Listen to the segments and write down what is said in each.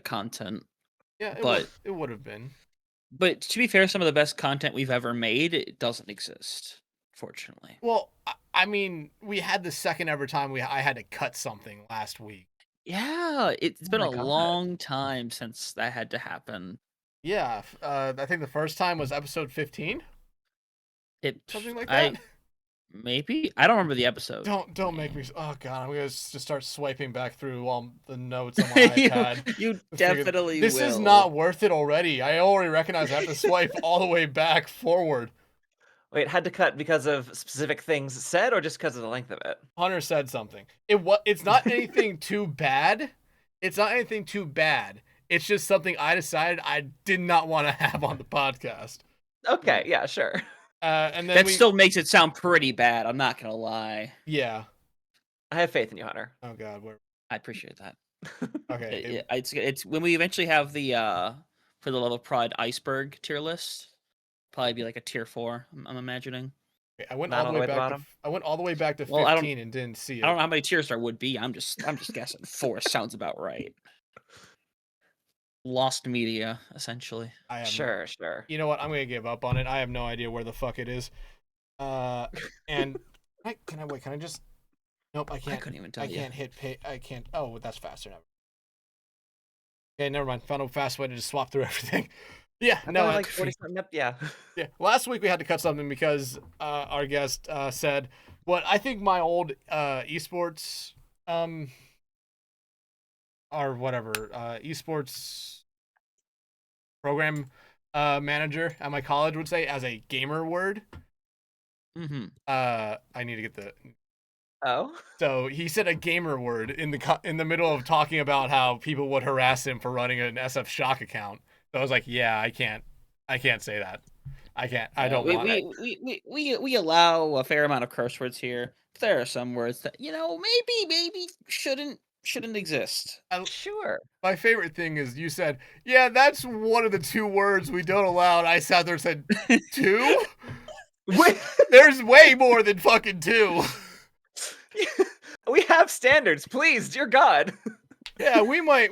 content. Yeah, it would have been. But to be fair, some of the best content we've ever made, it doesn't exist, fortunately. Well, I mean, we had the second ever time I had to cut something last week. Yeah, it's been my a God. long time since that had to happen. Yeah, I think the first time was episode 15. Something like that. Maybe I don't remember the episode. Don't make me. Oh god, I'm gonna just start swiping back through all the notes on my iPad. You definitely this will. is not worth it already. I already recognize I have to swipe all the way back forward. Wait, had to cut because of specific things said, or just because of the length of it? Hunter said something. It's not anything too bad. It's not anything too bad. It's just something I decided I did not want to have on the podcast. Okay, yeah, sure. And then that still makes it sound pretty bad. I'm not gonna lie. Yeah, I have faith in you, Hunter. Oh god, I appreciate that. Okay, it's when we eventually have the for the level of pride iceberg tier list. Probably be like a tier 4. I'm imagining. okay, I went all the way back. I went all the way back to 15 and didn't see it. I don't know how many tiers there would be. I'm just guessing 4 sounds about right. Lost media, essentially. Sure. You know what? I'm gonna give up on it. I have no idea where the fuck it is. And can I just? Nope, I can't. I couldn't even tell you. I can't hit pay. I can't. Oh, that's faster now. Okay, never mind. Found a fast way to just swap through everything. Yeah, no, like 40-something up. Yeah. Yeah. Last week we had to cut something because our guest said what I think my old esports or whatever esports program manager at my college would say as a gamer word. Mm-hmm. I need to get the. Oh. So he said a gamer word in the middle of talking about how people would harass him for running an SF Shock account. So I was like, yeah, I can't say that. I can't. I don't want it. We allow a fair amount of curse words here. There are some words that maybe shouldn't exist. Sure. My favorite thing is you said, yeah, that's one of the 2 words we don't allow. And I sat there and said, 2? There's way more than fucking 2. We have standards, please, dear God. Yeah, we might,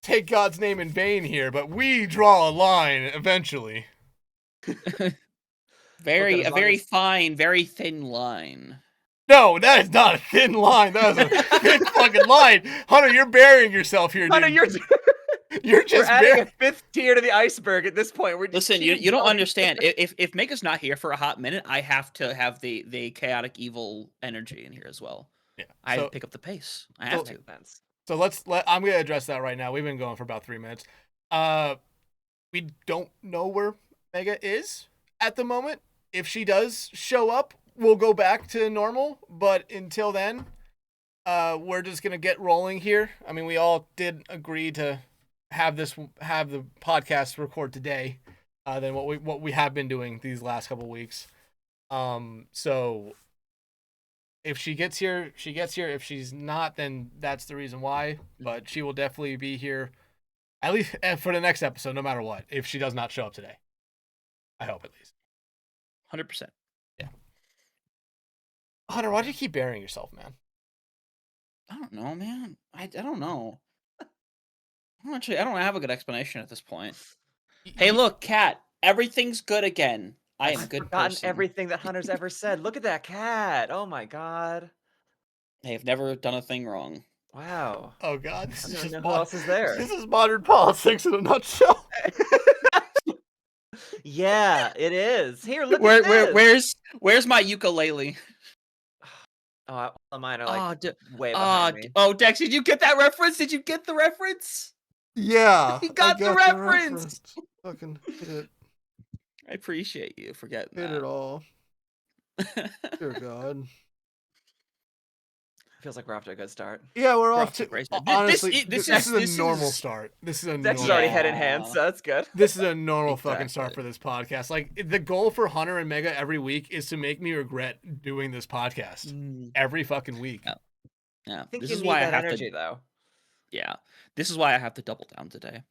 take God's name in vain here, but we draw a line eventually. very fine, very thin line. No, that is not a thin line. That is a thin fucking line. Hunter, you're burying yourself here, dude. Hunter, you're just adding a 5th tier to the iceberg at this point. Listen, you don't understand. If Mega's not here for a hot minute, I have to have the chaotic evil energy in here as well. Yeah, I have to pick up the pace. I have to. So I'm gonna address that right now. We've been going for about 3 minutes. We don't know where Mega is at the moment. If she does show up, we'll go back to normal. But until then, we're just gonna get rolling here. I mean, we all did agree to have the podcast record today than what we have been doing these last couple weeks. So if she gets here, she gets here. If she's not, then that's the reason why. But she will definitely be here, at least for the next episode, no matter what, if she does not show up today. I hope, at least. 100%. Yeah. Hunter, why do you keep burying yourself, man? I don't know, man. I don't know. I don't have a good explanation at this point. Hey, look, cat. Everything's good again. I am a good person. Everything that Hunter's ever said. Look at that cat. Oh my God. Hey, I've never done a thing wrong. Wow. Oh God. Who else is there? This is modern politics in a nutshell. Yeah, it is. Here, look at this. Where's my ukulele? Oh, mine are like way behind me. Oh, Dex, did you get that reference? Did you get the reference? Yeah. He got the reference. Fucking hit it. I appreciate you for getting Hit it all. Dear God. Feels like we're off to a good start. Yeah, we're off to honestly. This is a normal start. This is a Dex is already head in hand, so that's good. This is a normal fucking start for this podcast. Like, the goal for Hunter and Mega every week is to make me regret doing this podcast every fucking week. Yeah. I think this you is need why that I have energy, to. Though. Yeah, this is why I have to double down today.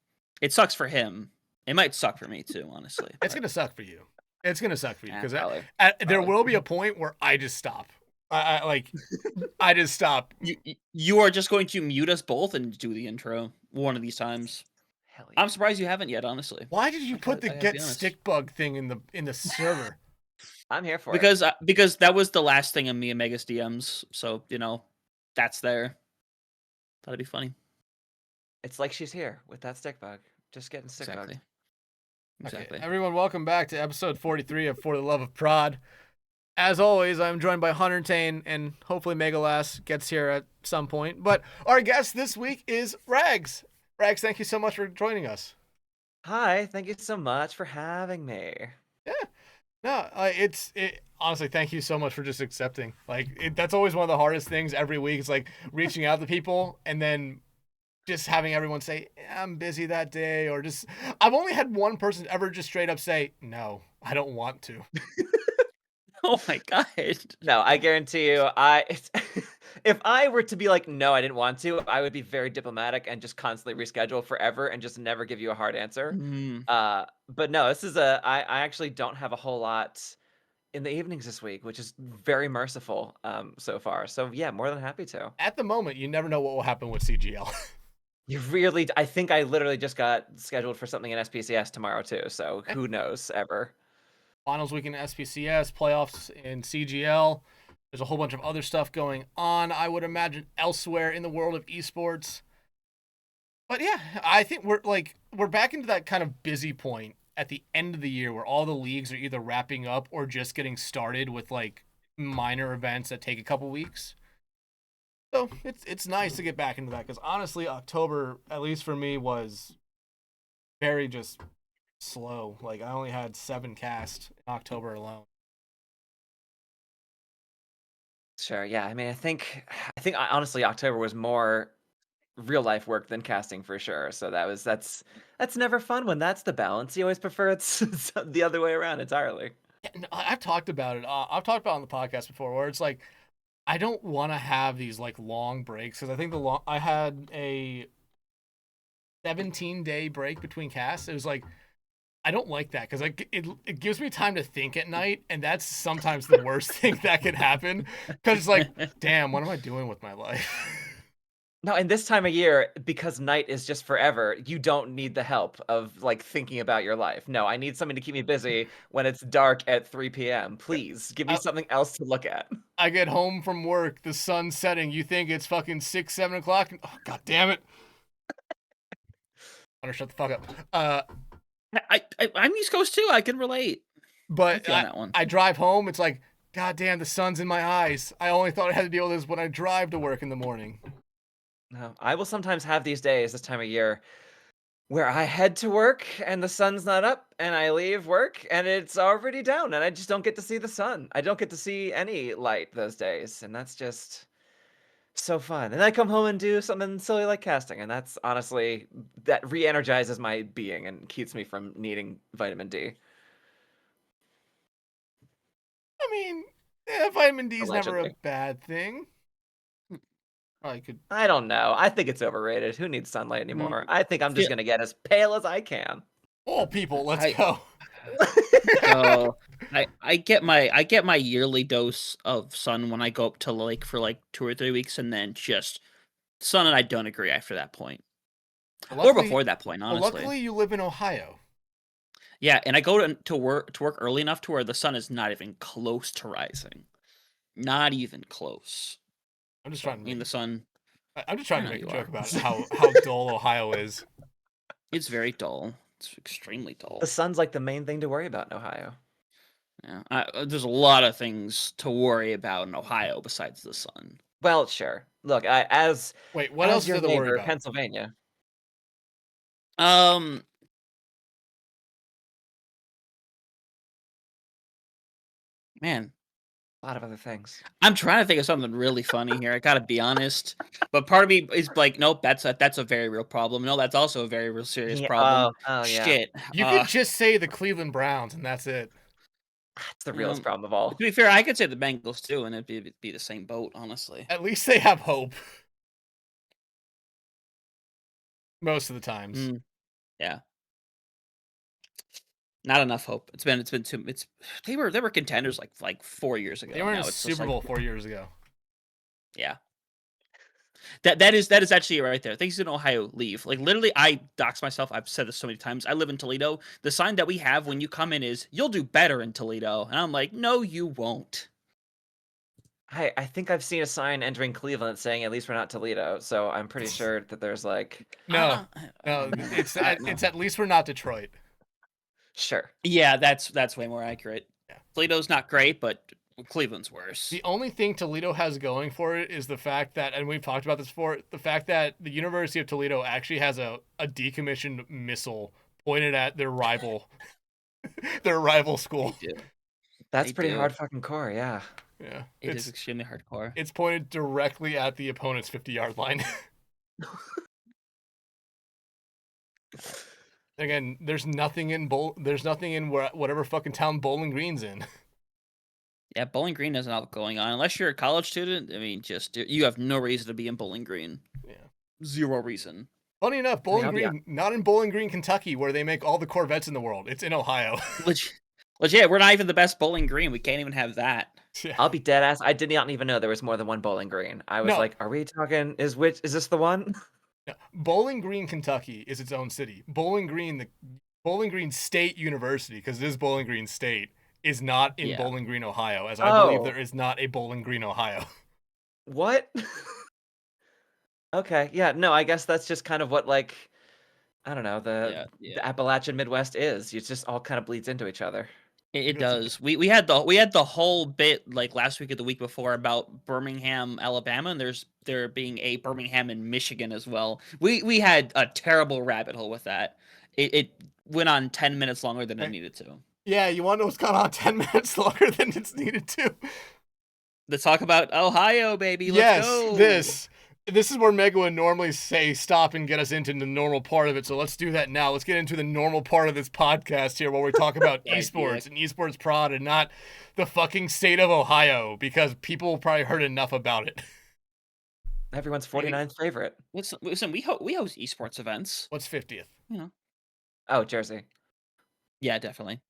It sucks for him. It might suck for me too, honestly. It's gonna suck for you. It's gonna suck for you because there will be a point where I just stop. I just stop. You are just going to mute us both and do the intro one of these times. Hell yeah. I'm surprised you haven't yet, honestly. Why did you put the gotta get be honest. stick bug thing in the server? I'm here for it. Because that was the last thing in me and Mega's DMs, so that's there. Thought it'd be funny. It's like she's here with that stick bug, just getting stick bugged. Exactly. Okay, everyone, welcome back to episode 43 of For the Love of Prod. As always, I'm joined by Huntertain, and hopefully Megalass gets here at some point. But our guest this week is Rhags. Rhags, thank you so much for joining us. Hi, thank you so much for having me. Yeah, no, honestly, thank you so much for just accepting. That's always one of the hardest things every week. It's like reaching out to people and then just having everyone say, I'm busy that day, or just, I've only had one person ever just straight up say, no, I don't want to. Oh my god. No, I guarantee you, if I were to be like, no, I didn't want to, I would be very diplomatic and just constantly reschedule forever and just never give you a hard answer. But no, I actually don't have a whole lot in the evenings this week, which is very merciful so far. So yeah, more than happy to. At the moment, you never know what will happen with CGL. I think I literally just got scheduled for something in SPCS tomorrow too. So who knows ever. Finals week in SPCS, playoffs in CGL. There's a whole bunch of other stuff going on, I would imagine, elsewhere in the world of esports. But yeah, I think we're back into that kind of busy point at the end of the year where all the leagues are either wrapping up or just getting started with minor events that take a couple weeks. So it's nice to get back into that because honestly, October, at least for me, was very just slow. I only had 7 cast in October alone. Sure, yeah. I mean, I think honestly October was more real life work than casting for sure. So that's never fun when that's the balance. You always prefer it's the other way around entirely. Yeah, no, I've talked about it. I've talked about it on the podcast before where it's like I don't want to have these long breaks because I think I had a 17-day break between casts. It was I don't like that because it gives me time to think at night, and that's sometimes the worst thing that can happen because it's damn, what am I doing with my life? No, and this time of year, because night is just forever, you don't need the help of thinking about your life. No, I need something to keep me busy when it's dark at 3 p.m. Please give me something else to look at. I get home from work, the sun's setting. You think it's fucking 6, 7 o'clock? Oh, god damn it! Hunter, shut the fuck up. I'm East Coast too. I can relate. But I drive home. It's god damn, the sun's in my eyes. I only thought I had to deal with this when I drive to work in the morning. No, I will sometimes have these days this time of year where I head to work and the sun's not up, and I leave work and it's already down, and I just don't get to see the sun. I don't get to see any light those days, and that's just so fun. And I come home and do something silly like casting, and that's honestly, that re-energizes my being and keeps me from needing vitamin D. I mean, vitamin D is never a Allegedly. bad thing. I don't know. I think it's overrated. Who needs sunlight anymore? I think I'm just gonna get as pale as I can. Oh, people, let's go. I get my yearly dose of sun when I go up to the lake for 2 or 3 weeks, and then just sun and I don't agree after that point. Or before that point, honestly. Luckily, you live in Ohio. Yeah, and I go to work early enough to where the sun is not even close to rising. Not even close. I'm just trying to the sun. I'm just trying to make a joke about how dull Ohio is. It's very dull. It's extremely dull. The sun's the main thing to worry about in Ohio. Yeah, there's a lot of things to worry about in Ohio besides the sun. Well, sure. Look, what else is there to worry about? Pennsylvania. Man, a lot of other things. I'm trying to think of something really funny here. I gotta be honest, but part of me is nope, that's a very real problem. No, that's also a very real serious problem. Oh, shit. You could just say the Cleveland Browns, and that's it. That's the realest problem of all. To be fair, I could say the Bengals too, and it'd be the same boat, honestly. At least they have hope. Most of the times. Yeah. Not enough hope. It's been too. They were contenders like 4 years ago. They were in Now a it's just Super Bowl 4 years ago. Yeah. That is actually right there. Things in Ohio leave. Like literally, I dox myself. I've said this so many times. I live in Toledo. The sign that we have when you come in is "You'll do better in Toledo," and I'm like, no, you won't. I think I've seen a sign entering Cleveland saying at least we're not Toledo, so I'm pretty sure that there's like No, no, it's at least we're not Detroit. sure. Yeah, that's way more accurate. Yeah. Toledo's not great, but Cleveland's worse. The only thing Toledo has going for it is the fact that, and we've talked about this before, the fact that the University of Toledo actually has a decommissioned missile pointed at their rival, their rival school. That's pretty hard fucking core, yeah. Yeah, it is extremely hardcore. It's pointed directly at the opponent's 50-yard line. Again, there's nothing in whatever fucking town Bowling Green's in. Yeah, Bowling Green doesn't have going on unless you're a college student. I mean, just you have no reason to be in Bowling Green. Yeah, 0 reason. Funny enough, Bowling Green, not in Bowling Green, Kentucky, where they make all the Corvettes in the world. It's in Ohio. Legit, we're not even the best Bowling Green. We can't even have that. Yeah. I'll be dead ass. I did not even know there was more than one Bowling Green. I was like, are we talking? Is this the one? Yeah. Bowling Green, Kentucky is its own city. Bowling Green State University, because it is Bowling Green State, is not in Bowling Green, Ohio, as I believe there is not a Bowling Green, Ohio. What? Okay, yeah, no, I guess that's just kind of what, like, I don't know, the Appalachian Midwest is. It just all kind of bleeds into each other. It does. We had the whole bit like last week or the week before about Birmingham, Alabama, and there being a Birmingham in Michigan as well. We had a terrible rabbit hole with that. It went on 10 minutes longer than it needed to. Yeah, you want to know what's gone on 10 minutes longer than it's needed to? Let's talk about Ohio, baby. Let's go. This is where Mega would normally say stop and get us into the normal part of it. So let's do that now. Let's get into the normal part of this podcast here where we talk about esports and esports prod and not the fucking state of Ohio, because people probably heard enough about it. Everyone's 49th favorite. Listen, we host esports events. What's 50th? You know. Oh, Jersey. Yeah, definitely.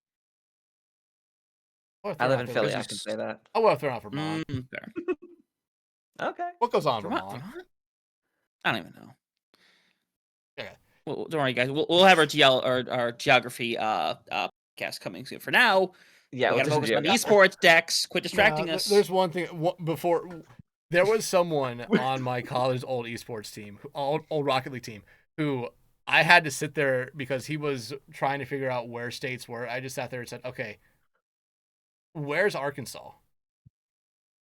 I live in Philly. I can say that. I want to throw out Vermont. Fair. Okay. What goes on, Vermont? I don't even know. Okay. Well, don't worry, guys. We'll have our geography podcast coming soon. For now, yeah, we gotta focus on esports. Dex, quit distracting us. There's one thing before. There was someone on my college's old esports team, old Rocket League team, who I had to sit there because he was trying to figure out where states were. I just sat there and said, "Okay, where's Arkansas?"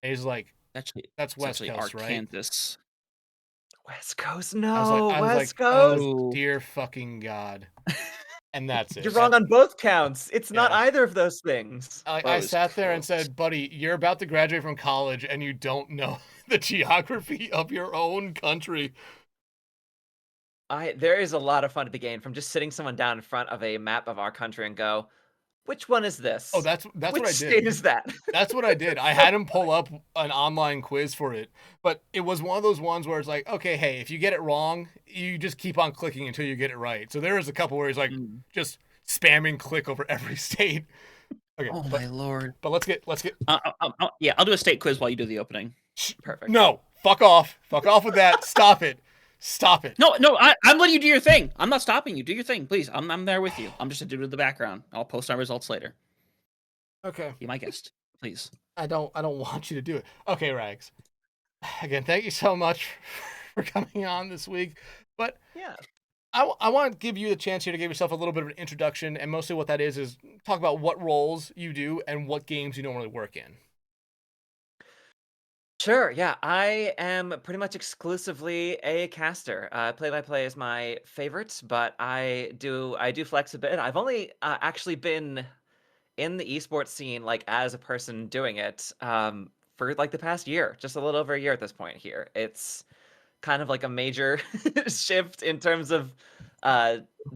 And he's like, that's West Coast, right? Kansas. West Coast, no. I was West like, Coast. Oh, dear fucking God. And that's it. You're wrong on both counts. It's not either of those things. I sat there and said, buddy, you're about to graduate from college and you don't know the geography of your own country. There is a lot of fun to be gained from just sitting someone down in front of a map of our country and go, which one is this? Oh, that's what I did. Which state is that? That's what I did. I had him pull up an online quiz for it, but it was one of those ones where it's like, okay, hey, if you get it wrong, you just keep on clicking until you get it right. So there was a couple where he's like just spamming click over every state. Okay. Oh my lord. But let's get. Yeah, I'll do a state quiz while you do the opening. Perfect. No, fuck off with that. Stop it. No, I'm letting you do your thing. I'm not stopping you. Do your thing, please. I'm there with you. I'm just a dude in the background. I'll post our results later. Okay. Be my guest, please. I don't want you to do it. Okay, Rhags. Again, thank you so much for coming on this week. But yeah, I want to give you the chance here to give yourself a little bit of an introduction, and mostly what that is talk about what roles you do and what games you normally work in. Sure, yeah. I am pretty much exclusively a caster. Play-by-play is my favorite, but I do flex a bit. I've only actually been in the esports scene, like, as a person doing it, for, like, the past year. Just a little over a year at this point here. It's kind of like a major shift in terms of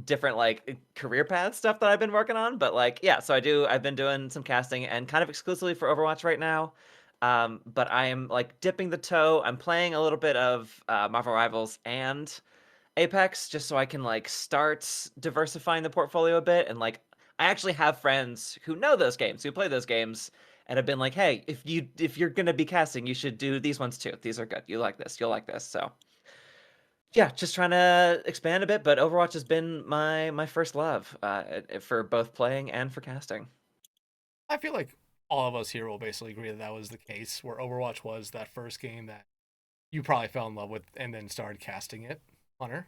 different, like, career path stuff that I've been working on. But, like, yeah, so I've been doing some casting and kind of exclusively for Overwatch right now. But I am like dipping the toe. I'm playing a little bit of Marvel Rivals and Apex just so I can like start diversifying the portfolio a bit. And like I actually have friends who know those games, who play those games, and have been like, hey, if you're gonna be casting, you should do these ones too. These are good. You like this. You'll like this. So yeah, just trying to expand a bit, but Overwatch has been my first love for both playing and for casting. I feel like all of us here will basically agree that was the case, where Overwatch was that first game that you probably fell in love with and then started casting it. Hunter?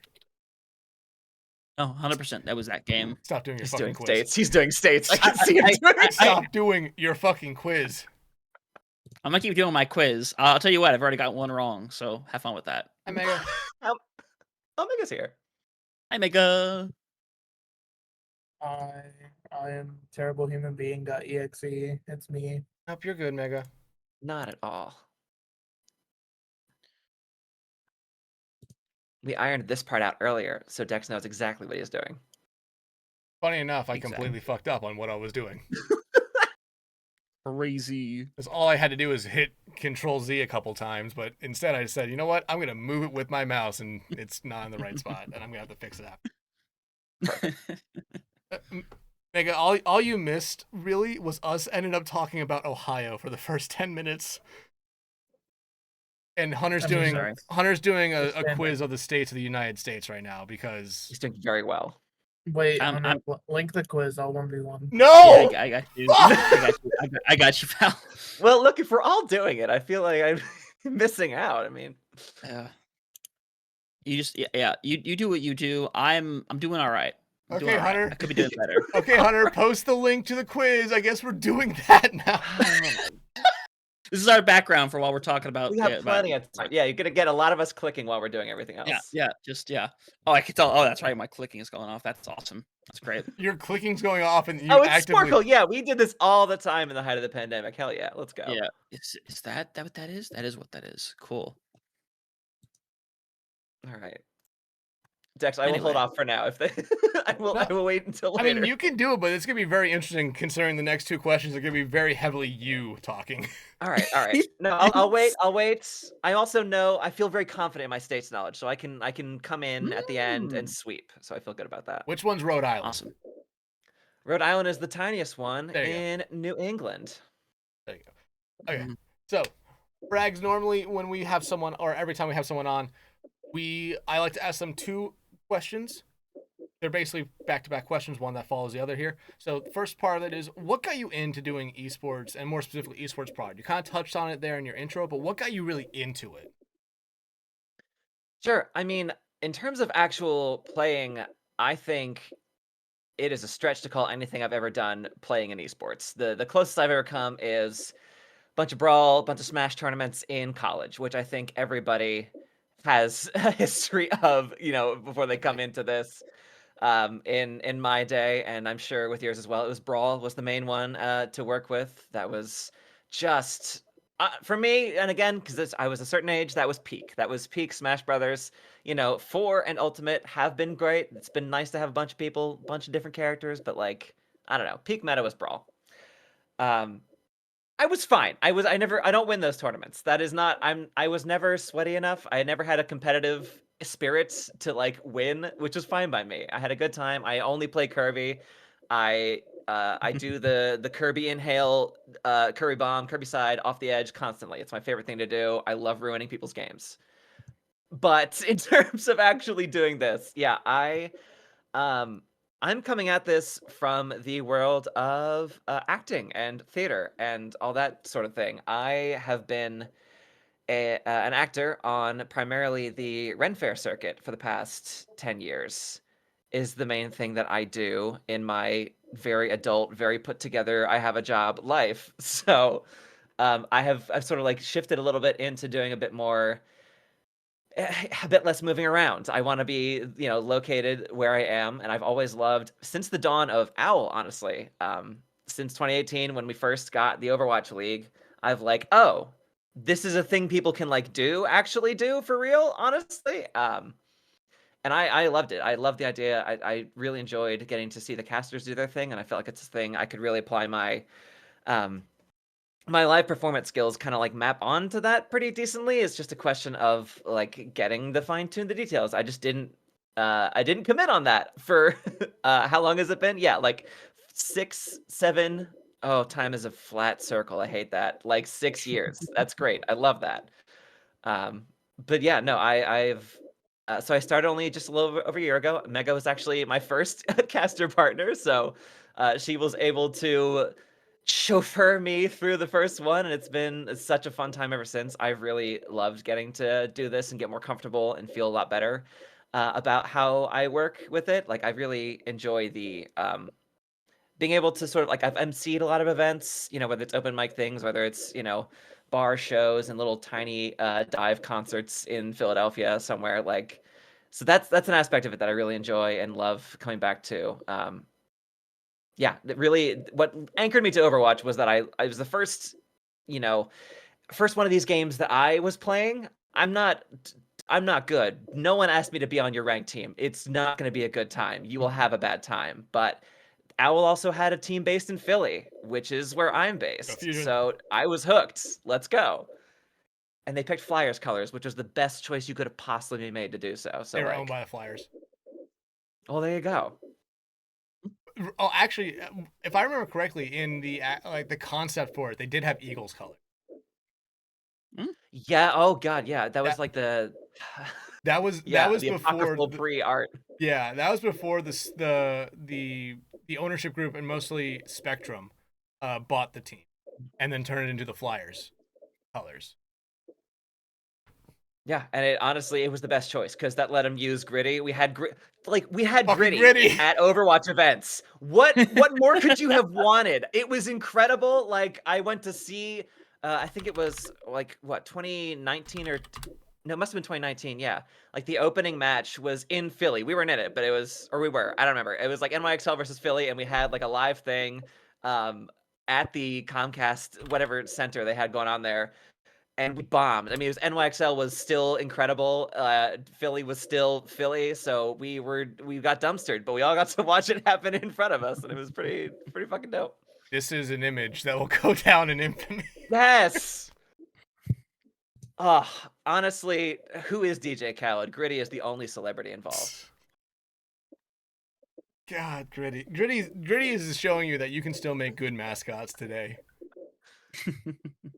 Oh, 100%. That was that game. Stop doing your He's fucking doing quiz. states. He's doing states. I can see him doing it. Stop doing your fucking quiz. I'm gonna keep doing my quiz. I'll tell you what, I've already got one wrong, so have fun with that. Hi, Mega. Omega's here. Hi, Mega. I am terrible human being.exe. It's me. Nope, you're good, Mega. Not at all. We ironed this part out earlier, so Dex knows exactly what he's doing. Funny enough, I Exactly. completely fucked up on what I was doing. Crazy. Because all I had to do was hit Control Z a couple times, but instead I said, you know what? I'm going to move it with my mouse, and it's not in the right spot, and I'm going to have to fix it out. Mega, all you missed, really, was us ending up talking about Ohio for the first 10 minutes. And Hunter's I'm doing sorry. a quiz of the states of the United States right now, because... He's doing very well. Wait, I'm- link the quiz. I'll 1v1. No! Yeah, I got you. Fuck! I got you, pal. Well, look, if we're all doing it, I feel like I'm missing out. I mean, You just you do what you do. I'm doing all right. I'm doing Okay, all right. Hunter. I could be doing better. Okay, Hunter, post the link to the quiz. I guess we're doing that now. This is our background for while we're talking about. we have plenty of time. Yeah, you're gonna get a lot of us clicking while we're doing everything else. Yeah. Oh, I can tell. Oh, that's right. My clicking is going off. That's awesome. That's great. Your clicking's going off, and you Oh, it's actively... Sparkle. Yeah, we did this all the time in the height of the pandemic. Hell yeah, let's go. Yeah. Is that what that is? That is what that is. Cool. All right. Dex, I will hold Anyway. off for now. If they, I will wait until I later. mean, you can do it, but it's going to be very interesting considering the next two questions are going to be very heavily you talking. All right. No, I'll wait. I also know I feel very confident in my state's knowledge, so I can come in at the end and sweep. So I feel good about that. Which one's Rhode Island? Awesome. Rhode Island is the tiniest one There you go. in New England. There you go. Okay, Mhm. so, Rhags, normally when we have someone, or every time we have someone on, I like to ask them two questions. They're basically back-to-back questions, one that follows the other here. So the first part of it is, what got you into doing esports, and more specifically esports prod? You kind of touched on it there in your intro, but what got you really into it? Sure. I mean, in terms of actual playing, I think it is a stretch to call anything I've ever done playing in esports. The closest I've ever come is a bunch of Brawl, a bunch of Smash tournaments in college, which I think everybody has a history of, before they come into this. In my day, and I'm sure with yours as well, it was Brawl was the main one to work with. That was just for me, and again, because I was a certain age, that was peak. That was peak Smash Brothers. 4 and Ultimate have been great. It's been nice to have a bunch of people, a bunch of different characters, but like, I don't know, peak meta was Brawl. I was fine. I don't win those tournaments. That is not, I was never sweaty enough. I never had a competitive spirit to like win, which was fine by me. I had a good time. I only play Kirby. I do the Kirby inhale, Kirby bomb, Kirby side off the edge constantly. It's my favorite thing to do. I love ruining people's games. But in terms of actually doing this, yeah, I'm coming at this from the world of acting and theater and all that sort of thing. I have been an actor on primarily the Ren Fair circuit for the past 10 years is the main thing that I do in my very adult, very put together, I have a job life. So I've sort of like shifted a little bit into doing a bit less moving around. I want to be, located where I am. And I've always loved, since the dawn of OWL, honestly, since 2018, when we first got the Overwatch League, I've like, oh, this is a thing people can like actually do for real, honestly. And I loved it. I loved the idea. I really enjoyed getting to see the casters do their thing. And I felt like it's a thing I could really apply my live performance skills kind of like map onto that pretty decently. It's just a question of like getting the fine-tune the details. I just didn't commit on that for how long has it been? Yeah, like 6, 7. Oh, time is a flat circle. I hate that. Like 6 years. That's great. I love that. But yeah, no, I've so I started only just a little over a year ago. Mega was actually my first caster partner, so she was able to chauffeur me through the first one, and it's been such a fun time ever since. I've really loved getting to do this and get more comfortable and feel a lot better about how I work with it. Like I really enjoy the being able to sort of like I've emceed a lot of events, whether it's open mic things, whether it's, bar shows and little tiny dive concerts in Philadelphia somewhere. Like, so that's an aspect of it that I really enjoy and love coming back to. Yeah, really what anchored me to Overwatch was that I was the first, first one of these games that I was playing. I'm not good. No one asked me to be on your ranked team. It's not going to be a good time. You will have a bad time. But Owl also had a team based in Philly, which is where I'm based. So I was hooked. Let's go. And they picked Flyers colors, which was the best choice you could have possibly made to do so. So they were owned by the Flyers. Well, there you go. Oh, actually, if I remember correctly, in the concept for it, they did have Eagles color. Yeah. Oh God. Yeah. That was like the. That was the before pre-art. Yeah, that was before the ownership group and mostly Spectrum bought the team and then turned it into the Flyers colors. Yeah, and it was the best choice because that let him use Gritty. We had Gritty at Overwatch events. What more could you have wanted? It was incredible. Like I went to see, I think it was like what 2019 or. No, it must have been 2019. Yeah. Like the opening match was in Philly. We weren't in it, but I don't remember. It was like NYXL versus Philly. And we had like a live thing at the Comcast, whatever center they had going on there. And we bombed. I mean, NYXL was still incredible. Philly was still Philly. So we got dumpstered, but we all got to watch it happen in front of us. And it was pretty fucking dope. This is an image that will go down in infamy. Yes. Honestly, who is DJ Khaled? Gritty is the only celebrity involved. God, Gritty is showing you that you can still make good mascots today.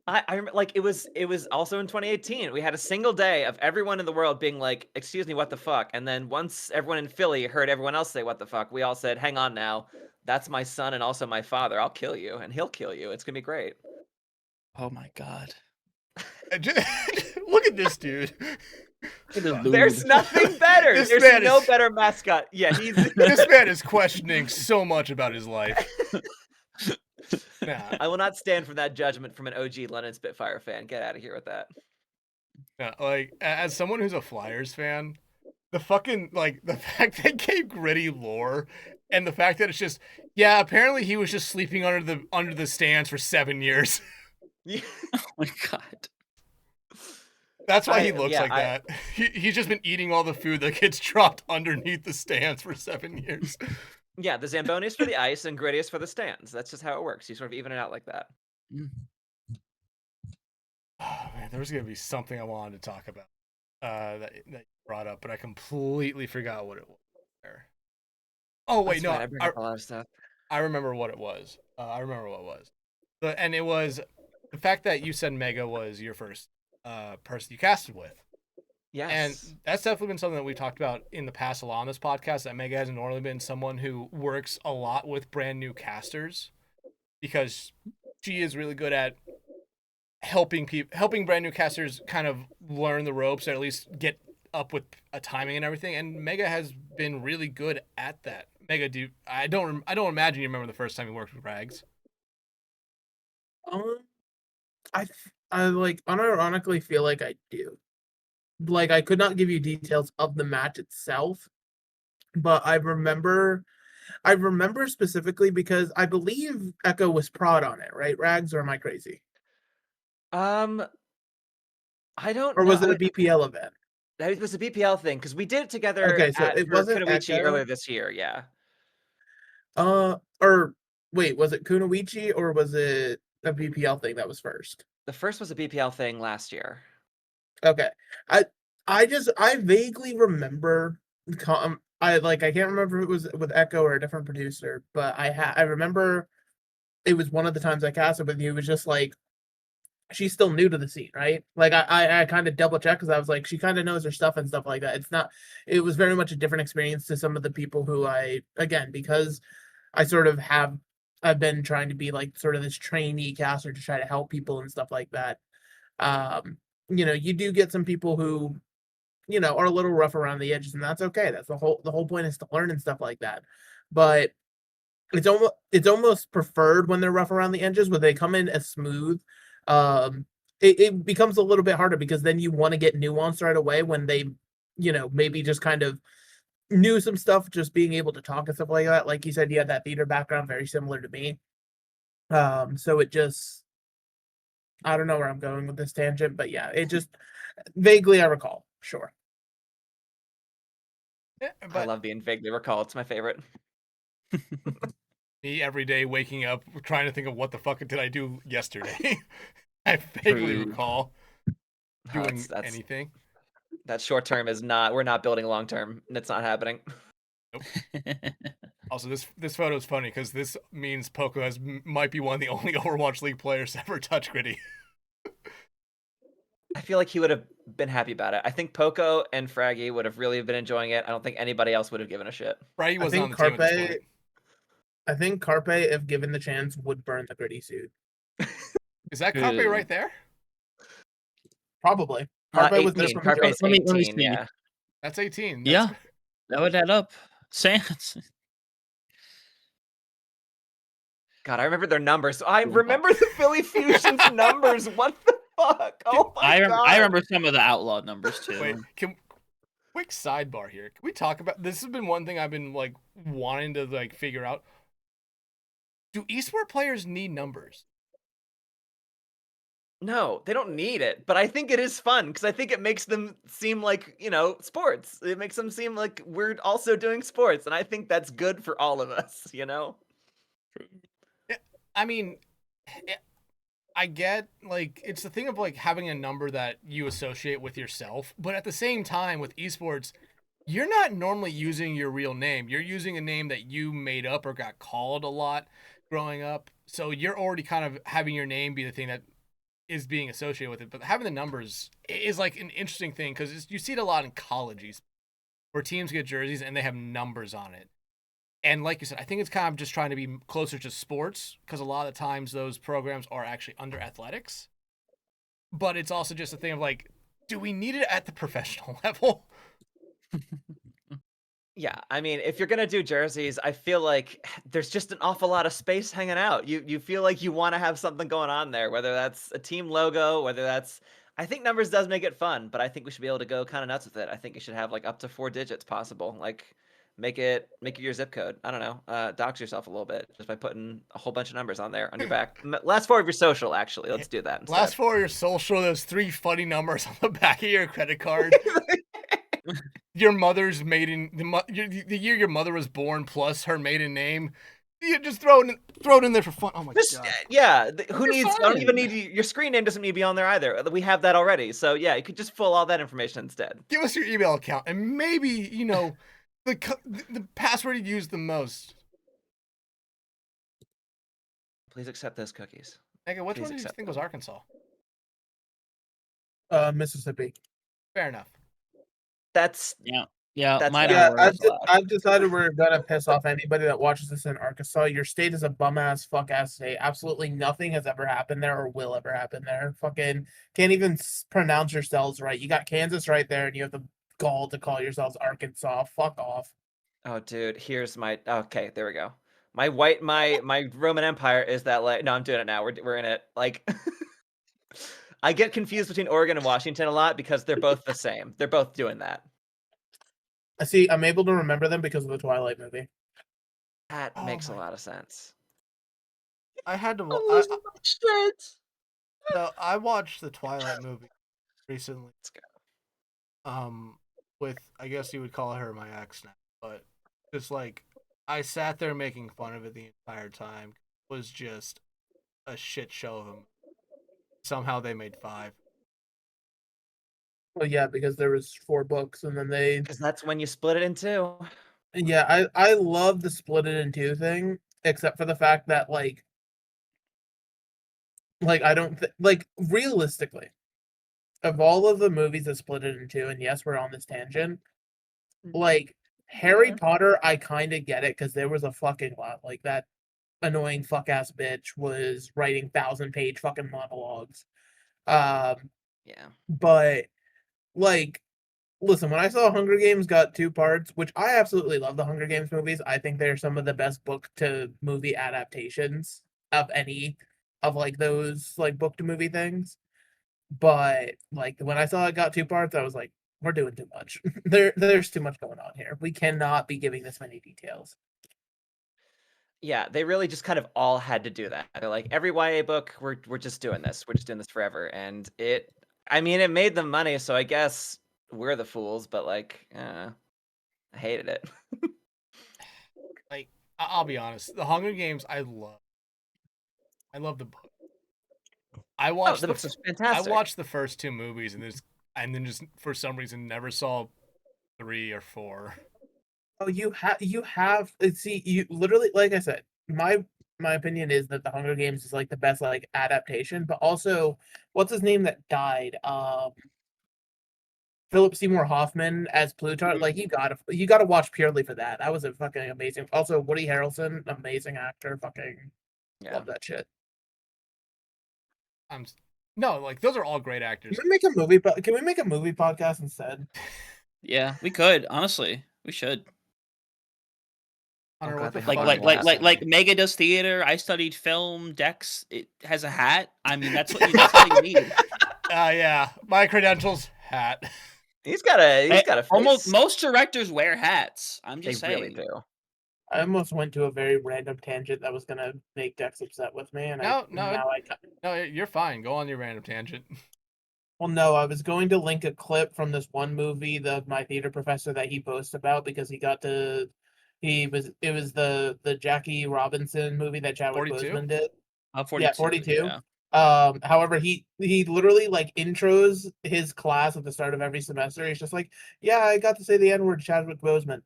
I like it was also in 2018. We had a single day of everyone in the world being like, "Excuse me, what the fuck?" And then once everyone in Philly heard everyone else say, "What the fuck?" we all said, "Hang on now, that's my son and also my father. I'll kill you, and he'll kill you. It's gonna be great." Oh my God. Look at this dude. There's nothing better. There's no better mascot. Yeah, this man is questioning so much about his life. Nah. I will not stand for that judgment from an OG London Spitfire fan. Get out of here with that. Yeah, like as someone who's a Flyers fan, the fact they gave Gritty lore and the fact that it's just apparently he was just sleeping under the stands for 7 years. Yeah. Oh my God. That's why he looks like that. He's just been eating all the food that gets dropped underneath the stands for 7 years. Yeah, the Zamboni is for the ice and Gritty is for the stands. That's just how it works. You sort of even it out like that. Oh man, there was gonna be something I wanted to talk about that you brought up, but I completely forgot what it was. Oh wait, I bring up a lot of stuff. I remember what it was. And it was the fact that you said Mega was your first person you casted with. Yes. And that's definitely been something that we talked about in the past a lot on this podcast, that Mega hasn't normally been someone who works a lot with brand new casters because she is really good at helping brand new casters kind of learn the ropes or at least get up with a timing and everything. And Mega has been really good at that. Mega, I don't imagine you remember the first time you worked with Rhags. I like unironically feel like I do. Like I could not give you details of the match itself, but I remember specifically because I believe Echo was prod on it, right? Rhags, or am I crazy? I don't or know. was it a BPL event? It was a BPL thing because we did it together. Okay, so it wasn't Kunoichi Echo? earlier this year. Yeah. Or wait, was it Kunoichi or was it a BPL thing that was first? The first was a BPL thing last year. Okay. I vaguely remember I can't remember if it was with Echo or a different producer, but I remember it was one of the times I casted with you. It was just like she's still new to the scene, right? Like I kind of double checked because I was like, she kind of knows her stuff and stuff like that. It's not. It was very much a different experience to some of the people who because I sort of I've been trying to be like sort of this trainee caster to try to help people and stuff like that. You do get some people who, are a little rough around the edges, and that's okay. That's the whole point is to learn and stuff like that. But it's almost preferred when they're rough around the edges, when they come in as smooth. It becomes a little bit harder because then you want to get nuance right away when they, maybe just kind of knew some stuff, just being able to talk and stuff like that. Like you said, you had that theater background, very similar to me. So it just, I don't know where I'm going with this tangent, but yeah, it just vaguely I recall. Sure. Yeah, I but love being vaguely recalled. It's my favorite. me every day waking up trying to think of what the fuck did I do yesterday. I vaguely True. recall Oh, doing that's anything. that short term is not. We're not building long term. It's not happening. Also, this photo is funny because this means Poco might be one of the only Overwatch League players to ever touch Gritty. I feel like he would have been happy about it. I think Poco and Fraggy would have really been enjoying it. I don't think anybody else would have given a shit. Brady I wasn't on think the team at this point. I think Carpe, if given the chance, would burn the Gritty suit. Is that Carpe Ooh. right there? Probably. Carpe was there 18. from Carpe's let me 18, see. yeah. That's 18. Yeah. That would add up. Sans. God, I remember their numbers. I remember the Philly Fusion's numbers. What the fuck? Oh my god. I remember some of the outlaw numbers too. Wait, quick sidebar here. Can we talk about this? Has been one thing I've been like wanting to like figure out. Do esports players need numbers? No, they don't need it, but I think it is fun because I think it makes them seem like, sports. It makes them seem like we're also doing sports, and I think that's good for all of us, I mean, I get like it's the thing of like having a number that you associate with yourself, but at the same time with esports, you're not normally using your real name. You're using a name that you made up or got called a lot growing up. So you're already kind of having your name be the thing that is being associated with it. But having the numbers is like an interesting thing because you see it a lot in colleges where teams get jerseys and they have numbers on it. And like you said, I think it's kind of just trying to be closer to sports because a lot of the times those programs are actually under athletics. But it's also just a thing of like, do we need it at the professional level? Yeah, I mean, if you're gonna do jerseys, I feel like there's just an awful lot of space hanging out. You feel like you want to have something going on there, whether that's a team logo, whether that's. I think numbers does make it fun, but I think we should be able to go kind of nuts with it. I think you should have like up to 4 digits possible. Like, make it your zip code. I don't know. Dox yourself a little bit just by putting a whole bunch of numbers on there on your back. Last 4 of your social, actually. Let's do that instead. Last 4 of your social, those 3 funny numbers on the back of your credit card. Your mother's maiden, the year your mother was born, plus her maiden name. You just throw it in there for fun. Oh my god! Yeah, who needs? I don't fine. even need your screen name. Doesn't need to be on there either. We have that already. So yeah, you could just fill all that information instead. Give us your email account and maybe the password you use the most. Please accept those cookies. Megan, which Please one do you accept think was Arkansas? Mississippi. Fair enough. That's Yeah, That's mine not are. worth I've decided we're gonna piss off anybody that watches this in Arkansas. Your state is a bum ass fuck ass state. Absolutely nothing has ever happened there or will ever happen there. Fucking can't even pronounce yourselves right. You got Kansas right there, and you have the gall to call yourselves Arkansas. Fuck off. Oh, dude, here's my. Okay, there we go. My Roman Empire is that like. No, I'm doing it now. We're in it. Like, I get confused between Oregon and Washington a lot because they're both the same. They're both doing that. I see. I'm able to remember them because of the Twilight movie. That Oh makes a my- lot of sense. I had to. I watched the Twilight movie recently. Let's go. With I guess you would call her my ex now, but just like I sat there making fun of it the entire time. It was just a shit show of them. Somehow they made 5. Well, yeah, because there was 4 books, and then they. Because that's when you split it in 2. Yeah, I love the split it in two thing, except for the fact that I don't like realistically of all of the movies that split it in two, and yes, we're on this tangent. Like Harry Yeah. Potter, I kind of get it because there was a fucking lot like that annoying fuck ass bitch was writing 1,000-page fucking monologues. Um, Yeah. but like, listen, when I saw Hunger Games got two parts, which I absolutely love the Hunger Games movies, I think they're some of the best book to movie adaptations of any of like those like book to movie things. But like when I saw it got two parts, I was like, we're doing too much. There's too much going on here. We cannot be giving this many details. Yeah, they really just kind of all had to do that. They're like, every YA book, we're just doing this. We're just doing this forever. And I mean, it made them money, so I guess we're the fools, but like, I hated it. Like, I'll be honest, the Hunger Games I love the book. I Oh, watched the the books are I fantastic. watched the first two movies and then just for some reason never saw 3 or 4. Oh, you have see you literally like I said, my opinion is that the Hunger Games is like the best like adaptation, but also what's his name that died? Philip Seymour Hoffman as Plutarch. Like you gotta watch purely for that. That was a fucking amazing. Also, Woody Harrelson, amazing actor. Fucking Yeah. love that shit. No, like those are all great actors. Can we make a movie? Can we make a movie podcast instead? Yeah, we could. Honestly, we should. Hunter, God, what the they have Like fuck already like are you like cast like saying? like Mega does theater. I studied film. Dex it has a hat. I mean, that's what you. That's all you need. Yeah, my credentials hat. He's got a face. Almost most directors wear hats. I'm They just really saying. do. I almost went to a very random tangent that was gonna make Dex upset with me, and No, you're fine. Go on your random tangent. well, no, I was going to link a clip from this one movie that my theater professor that he posts about because it was the Jackie Robinson movie that Chadwick 42? Boseman did. 42. 42. Yeah. However, he literally like intros his class at the start of every semester. He's just like, yeah, I got to say the N word, Chadwick Boseman.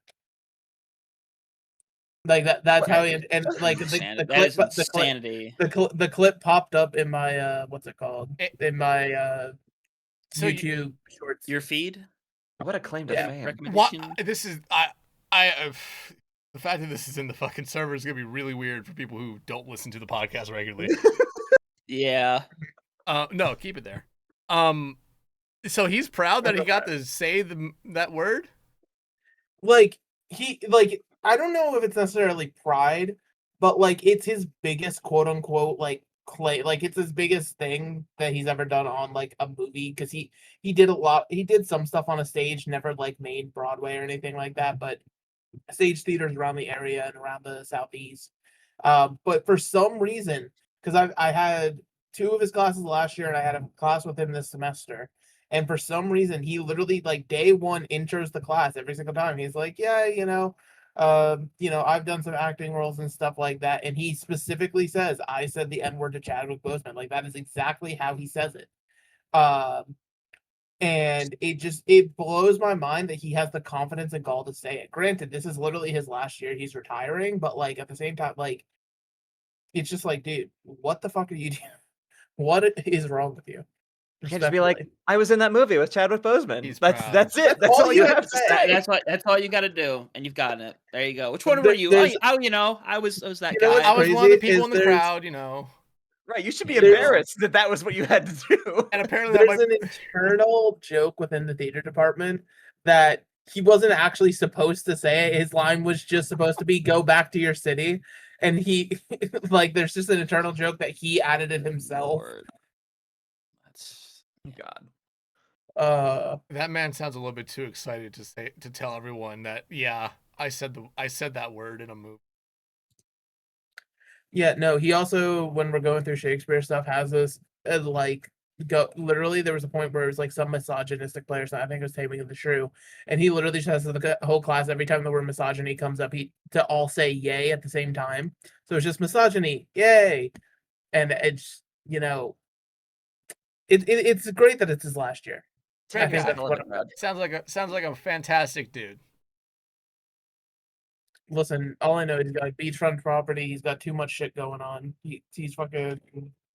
Like that's how he and like the That is clip insanity. the clip popped up in my what's it called in my So YouTube shorts. Your feed? What a claim to Yeah. fame. what Recommendation? this is the fact that this is in the fucking server is gonna be really weird for people who don't listen to the podcast regularly. Yeah. No, keep it there. So he's proud that he got to say that word. Like I don't know if it's necessarily pride, but like it's his biggest quote unquote like it's his biggest thing that he's ever done on like a movie because he did some stuff on a stage, never like made Broadway or anything like that, but stage theaters around the area and around the southeast. But for some reason, because I had two of his classes last year and I had a class with him this semester. And for some reason, he literally like day one intros the class every single time. He's like, yeah, I've done some acting roles and stuff like that. And he specifically says, I said the N word to Chadwick Boseman. Like that is exactly how he says it. And it blows my mind that he has the confidence and gall to say it. Granted, this is literally his last year. He's retiring, but like at the same time, like it's just like, dude, what the fuck are you doing? What is wrong with you? You can't just be like, I was in that movie with Chadwick Boseman. He's That's proud. it. That's all you have to say. That's all you got to do, and you've gotten it. There you go. Which one were you? I was that You know guy. what's I was one of the crazy people is in the there's- crowd, you know. Right, you should be There's- embarrassed that was what you had to do. And apparently There's an internal joke within the theater department that he wasn't actually supposed to say it. His line was just supposed to be "Go back to your city," and he like there's just an internal joke that he added it himself. Lord. That's God. that man sounds a little bit too excited to tell everyone that I said that word in a movie. Yeah, no, he also, when we're going through Shakespeare stuff, has this literally there was a point where it was like some misogynistic player, so I think it was Taming of the Shrew, and he literally just has the whole class every time the word misogyny comes up, to all say yay at the same time. So it's just misogyny, yay, and it's it's great that it's his last year. Great I think guy. that's what Sounds like a fantastic dude. listen, all I know is he's got a beachfront property. He's got too much shit going on. He's fucking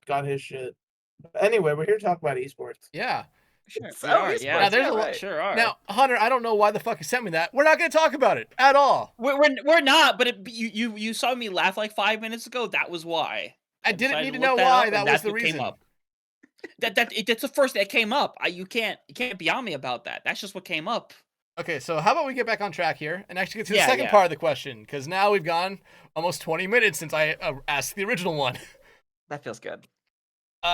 got his shit. But anyway, we're here to talk about esports. Yeah. Sure, So, we are. esports, Yeah, Now, there's yeah, a lot- right. sure are. Now, Hunter, I don't know why the fuck you sent me that. We're not going to talk about it at all. We're not, but you saw me laugh like 5 minutes ago. That was why. I didn't decided need to look know that why. up, That and was that's the what came reason. up. That's the first that came up. You can't be on me about that. That's just what came up. Okay, so how about we get back on track here and actually get to the Yeah, second yeah. part of the question? Because now we've gone almost 20 minutes since I asked the original one. That feels good.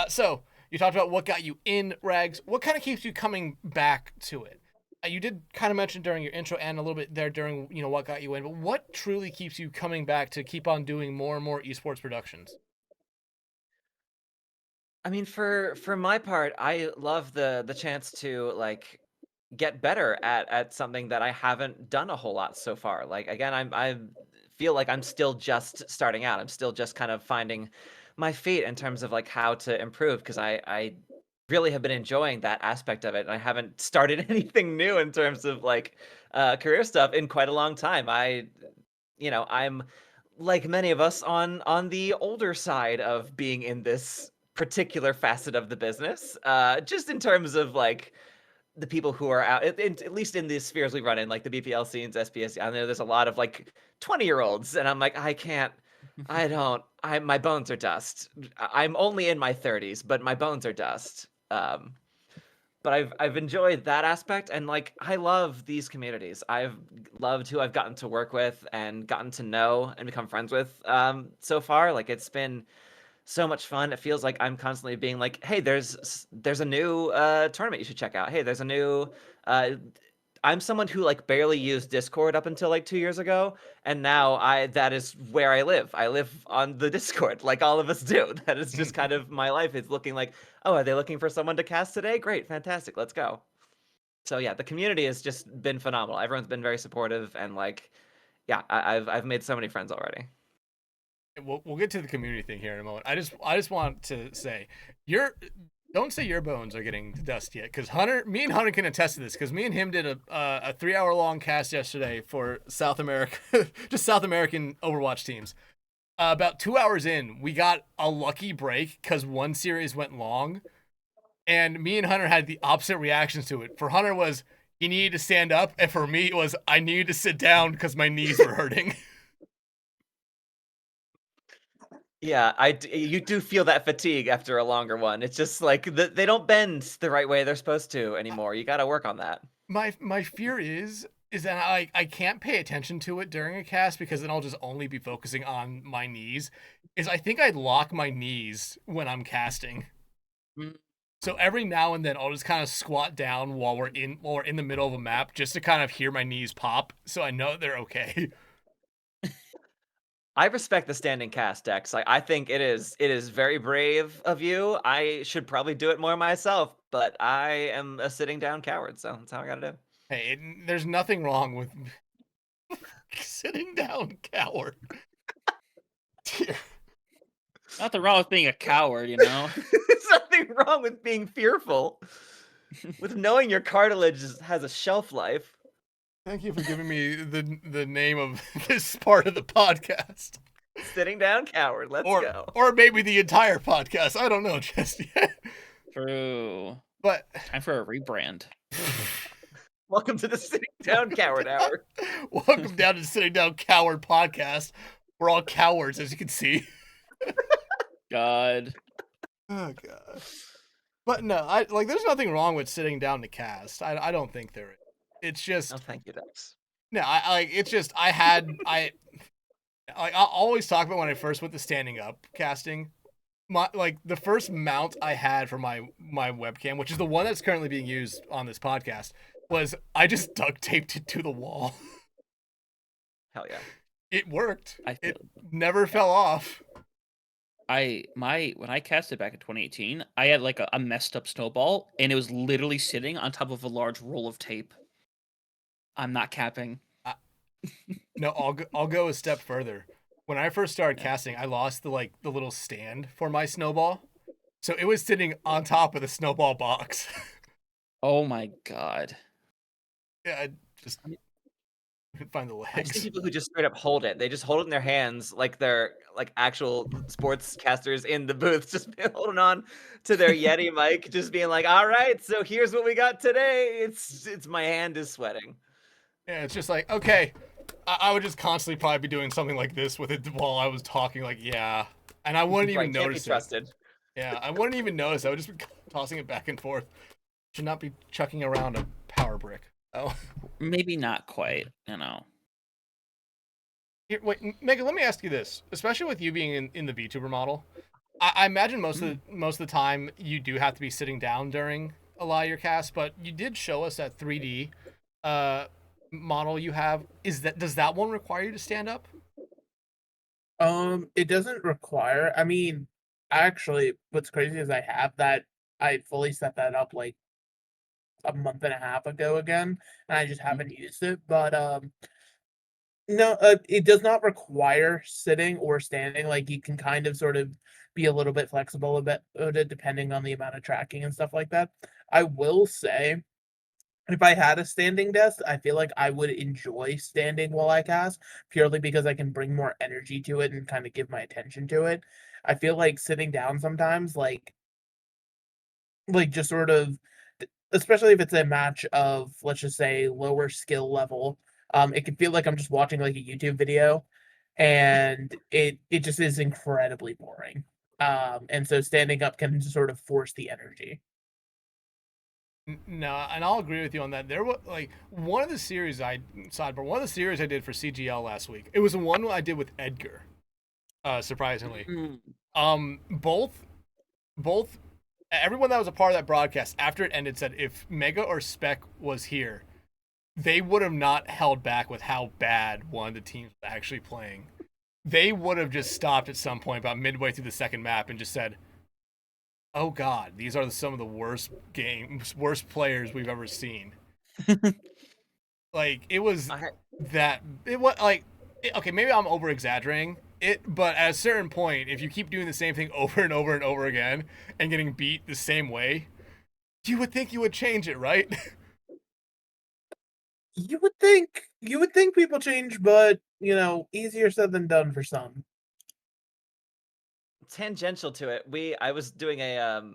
So you talked about what got you in Rags. What kind of keeps you coming back to it? You did kind of mention during your intro and a little bit there during what got you in, but what truly keeps you coming back to keep on doing more and more esports productions? I mean, for my part, I love the chance to like get better at something that I haven't done a whole lot so far. Like again, I feel like I'm still just starting out. I'm still just kind of finding my feet in terms of like how to improve because I really have been enjoying that aspect of it. And I haven't started anything new in terms of like career stuff in quite a long time. I'm like many of us on the older side of being in this particular facet of the business. Just in terms of like the people who are out, at least in the spheres we run in, like the BPL scenes, SPS. I know there's a lot of like 20-year-olds, and I'm like, my bones are dust. I'm only in my 30s, but my bones are dust. But I've enjoyed that aspect, and like I love these communities. I've loved who I've gotten to work with and gotten to know and become friends with so far. Like it's been so much fun. It feels like I'm constantly being like, hey, there's a new tournament you should check out. Hey, there's a new I'm someone who like barely used Discord up until like 2 years ago, and now that is where I live. I live on the Discord, like all of us do. That is just kind of my life. It's looking like, oh, are they looking for someone to cast today? Great, fantastic, let's go. So yeah, the community has just been phenomenal. Everyone's been very supportive, and like, yeah, I've made so many friends already. We'll get to the community thing here in a moment. I just want to say don't say your bones are getting to dust yet, because me and Hunter can attest to this, because me and him did a 3-hour long cast yesterday for South America, just South American Overwatch teams. About 2 hours in, we got a lucky break because one series went long, and me and Hunter had the opposite reactions to it. For Hunter was he needed to stand up, and for me it was I needed to sit down because my knees were hurting. Yeah, you do feel that fatigue after a longer one. It's just like they don't bend the right way they're supposed to anymore. You got to work on that. My fear is that I can't pay attention to it during a cast because then I'll just only be focusing on my knees. I think I'd lock my knees when I'm casting. Mm. So every now and then I'll just kind of squat down while we're in the middle of a map just to kind of hear my knees pop so I know they're okay. I respect the standing cast, Dex. Like I think it is very brave of you. I should probably do it more myself, but I am a sitting down coward, so that's how I gotta do. Hey, there's nothing wrong with sitting down, coward. Dear. Nothing wrong with being a coward, you know. There's nothing wrong with being fearful. With knowing your cartilage has a shelf life. Thank you for giving me the name of this part of the podcast. Sitting down coward. Let's go. Or maybe the entire podcast. I don't know just yet. True. But Time for a rebrand. Welcome to the Sitting Down Coward Hour. Welcome down to the Sitting Down Coward podcast. We're all cowards, as you can see. God. Oh god. But no, there's nothing wrong with sitting down to cast. I don't think there is. It's just Oh, thank you, Dex. no. It's just I always talk about when I first went to standing up casting. The first mount I had for my webcam, which is the one that's currently being used on this podcast, was I just duct taped it to the wall. Hell yeah. It worked. I feel It never fell off. when I casted back in 2018, I had like a messed up snowball, and it was literally sitting on top of a large roll of tape. I'm not capping. No, I'll go a step further. When I first started casting, I lost the little stand for my snowball, so it was sitting on top of the snowball box. Oh my god. Yeah, just Find the I've seen legs. people who just straight up hold it. They just hold it in their hands like they're like actual sportscasters in the booth, just holding on to their Yeti mic, just being like, "All right, so here's what we got today." It's my hand is sweating. Yeah, it's just like, okay, I would just constantly probably be doing something like this with it while I was talking, like, yeah. And I wouldn't even Right, can't be notice it. trusted. Yeah, I wouldn't even notice. I would just be tossing it back and forth. Should not be chucking around a power brick. Oh. Maybe not quite, you know. Here, wait, Mega, let me ask you this. Especially with you being in the VTuber model, I imagine most of the time you do have to be sitting down during a lot of your casts, but you did show us that 3D model you have. Does that one require you to stand up? It doesn't require. I mean, actually, what's crazy is I fully set that up like a month and a half ago again, and I just haven't used it. But no, it does not require sitting or standing. Like you can kind of sort of be a little bit flexible about it depending on the amount of tracking and stuff like that. I will say, if I had a standing desk, I feel like I would enjoy standing while I cast, purely because I can bring more energy to it and kind of give my attention to it. I feel like sitting down sometimes, like just sort of, especially if it's a match of, let's just say, lower skill level, it can feel like I'm just watching like a YouTube video, and it just is incredibly boring. And so standing up can sort of force the energy. No, and I'll agree with you on that. There was like one of the series I did for CGL last week. It was the one I did with Edgar. Surprisingly, both everyone that was a part of that broadcast after it ended said if Mega or Spec was here, they would have not held back with how bad one of the teams was actually playing. They would have just stopped at some point about midway through the second map and just said, "Oh God, these are some of the worst players we've ever seen." Like it was okay, maybe I'm over exaggerating it, but at a certain point, if you keep doing the same thing over and over and over again and getting beat the same way, you would think you would change it, right? You would think people change, but easier said than done for some. Tangential to it, I was doing a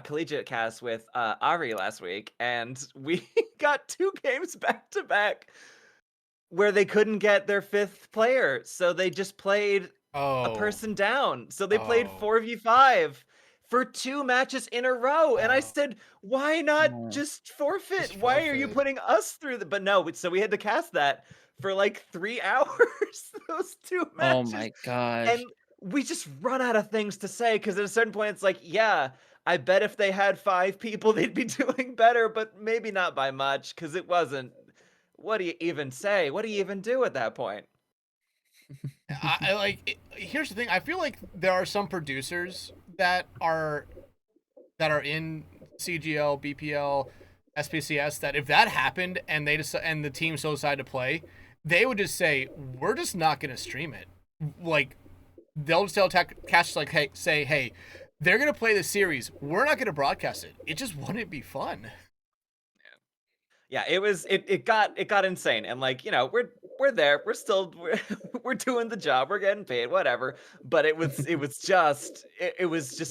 collegiate cast with Ari last week, and we got 2 games back to back where they couldn't get their 5th player, so they just played a person down. So they played 4v5 for 2 matches in a row, and I said, "Why not just forfeit? Just Why are you forfeit. putting us through the?" But no, so we had to cast that for like 3 hours. Those 2 Oh matches, my gosh. and we just run out of things to say because at a certain point it's like, yeah, I bet if they had 5 people they'd be doing better, but maybe not by much because it wasn't. What do you even say? What do you even do at that point? I like. Here's the thing. I feel like there are some producers that are in CGL, BPL, SPCS that if that happened and and the team so decided to play, they would just say, "We're just not going to stream it." Like they'll just tell casters like, "Hey, they're going to play the series. We're not going to broadcast it. It just wouldn't be fun." Yeah, it got insane, and like we're there, we're doing the job, we're getting paid, whatever. But it was just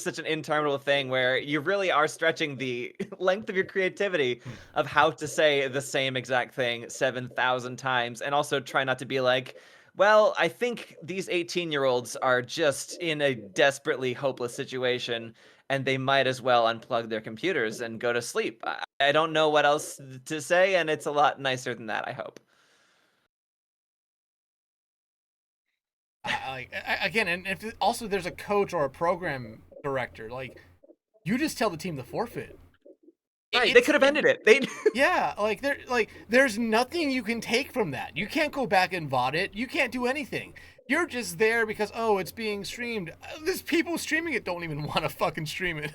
such an interminable thing where you really are stretching the length of your creativity of how to say the same exact thing 7,000 times, and also try not to be like, well, I think these 18-year-olds are just in a desperately hopeless situation and they might as well unplug their computers and go to sleep. I don't know what else to say, and it's a lot nicer than that, I hope. Again, and if also there's a coach or a program director, like you just tell the team to forfeit. Right, they could have ended it. Yeah, there's nothing you can take from that. You can't go back and VOD it. You can't do anything. You're just there because it's being streamed. There's people streaming it don't even want to fucking stream it.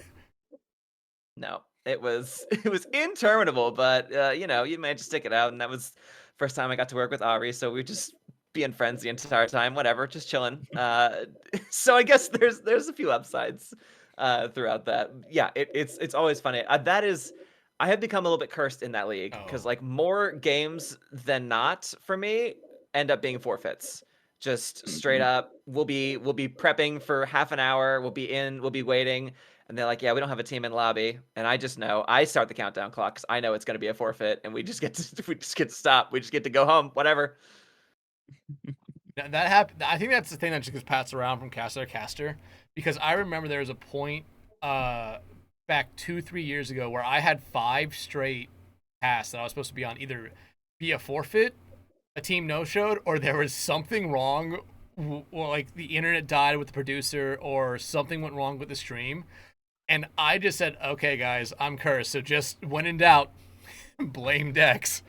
No, it was interminable, but you managed to stick it out, and that was first time I got to work with Ari, so we were just being friends the entire time, whatever, just chilling. So I guess there's a few upsides throughout that. Yeah, it's always funny. That is I have become a little bit cursed in that league because Oh. like more games than not for me end up being forfeits. Just straight up, we'll be prepping for half an hour. We'll be waiting, and they're like, "Yeah, we don't have a team in lobby." And I just know I start the countdown clock because I know it's going to be a forfeit, and we just get to stop. We just get to go home. Whatever. That happened. I think that's the thing that just gets passed around from caster to caster, because I remember there was a point back 2-3 years ago where I had 5 straight casts that I was supposed to be on, either be a forfeit, a team no showed, or there was something wrong. Well, like the internet died with the producer, or something went wrong with the stream, and I just said, "Okay, guys, I'm cursed." So just when in doubt, blame Dex.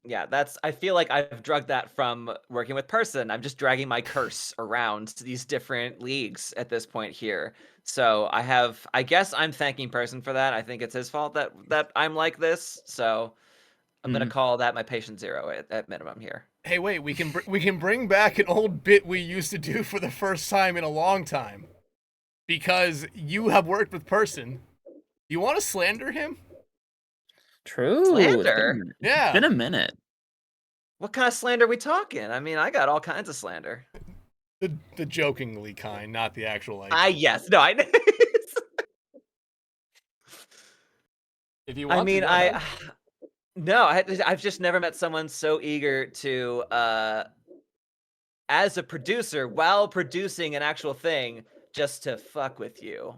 Yeah, I feel like I've drugged that from working with Person. I'm just dragging my curse around to these different leagues at this point here. So I guess I'm thanking Person for that. I think it's his fault that I'm like this. So I'm gonna call that my patient zero at minimum here. Hey, wait, we can bring back an old bit we used to do for the first time in a long time, because you have worked with Person. You want to slander him? True. Slander? Yeah. It's been a minute. What kind of slander are we talking? I mean, I got all kinds of slander. The jokingly kind, not the actual like. Yes, no, I. If you want, I mean, to, go ahead. no, I've just never met someone so eager to, as a producer, while producing an actual thing, just to fuck with you,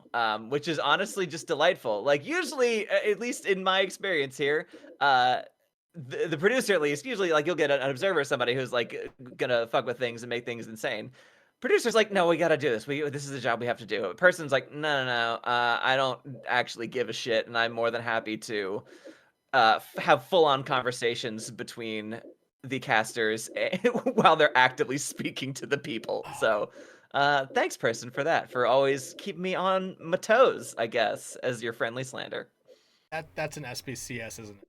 which is honestly just delightful. Like usually, at least in my experience here, the producer at least, usually like you'll get an observer, somebody who's like gonna fuck with things and make things insane. Producer's like, no, we gotta do this. This is the job we have to do. A person's like, no. I don't actually give a shit, and I'm more than happy to have full-on conversations between the casters while they're actively speaking to the people. So thanks, Person, for that, for always keeping me on my toes, I guess, as your friendly slander. That's an SPCS, isn't it?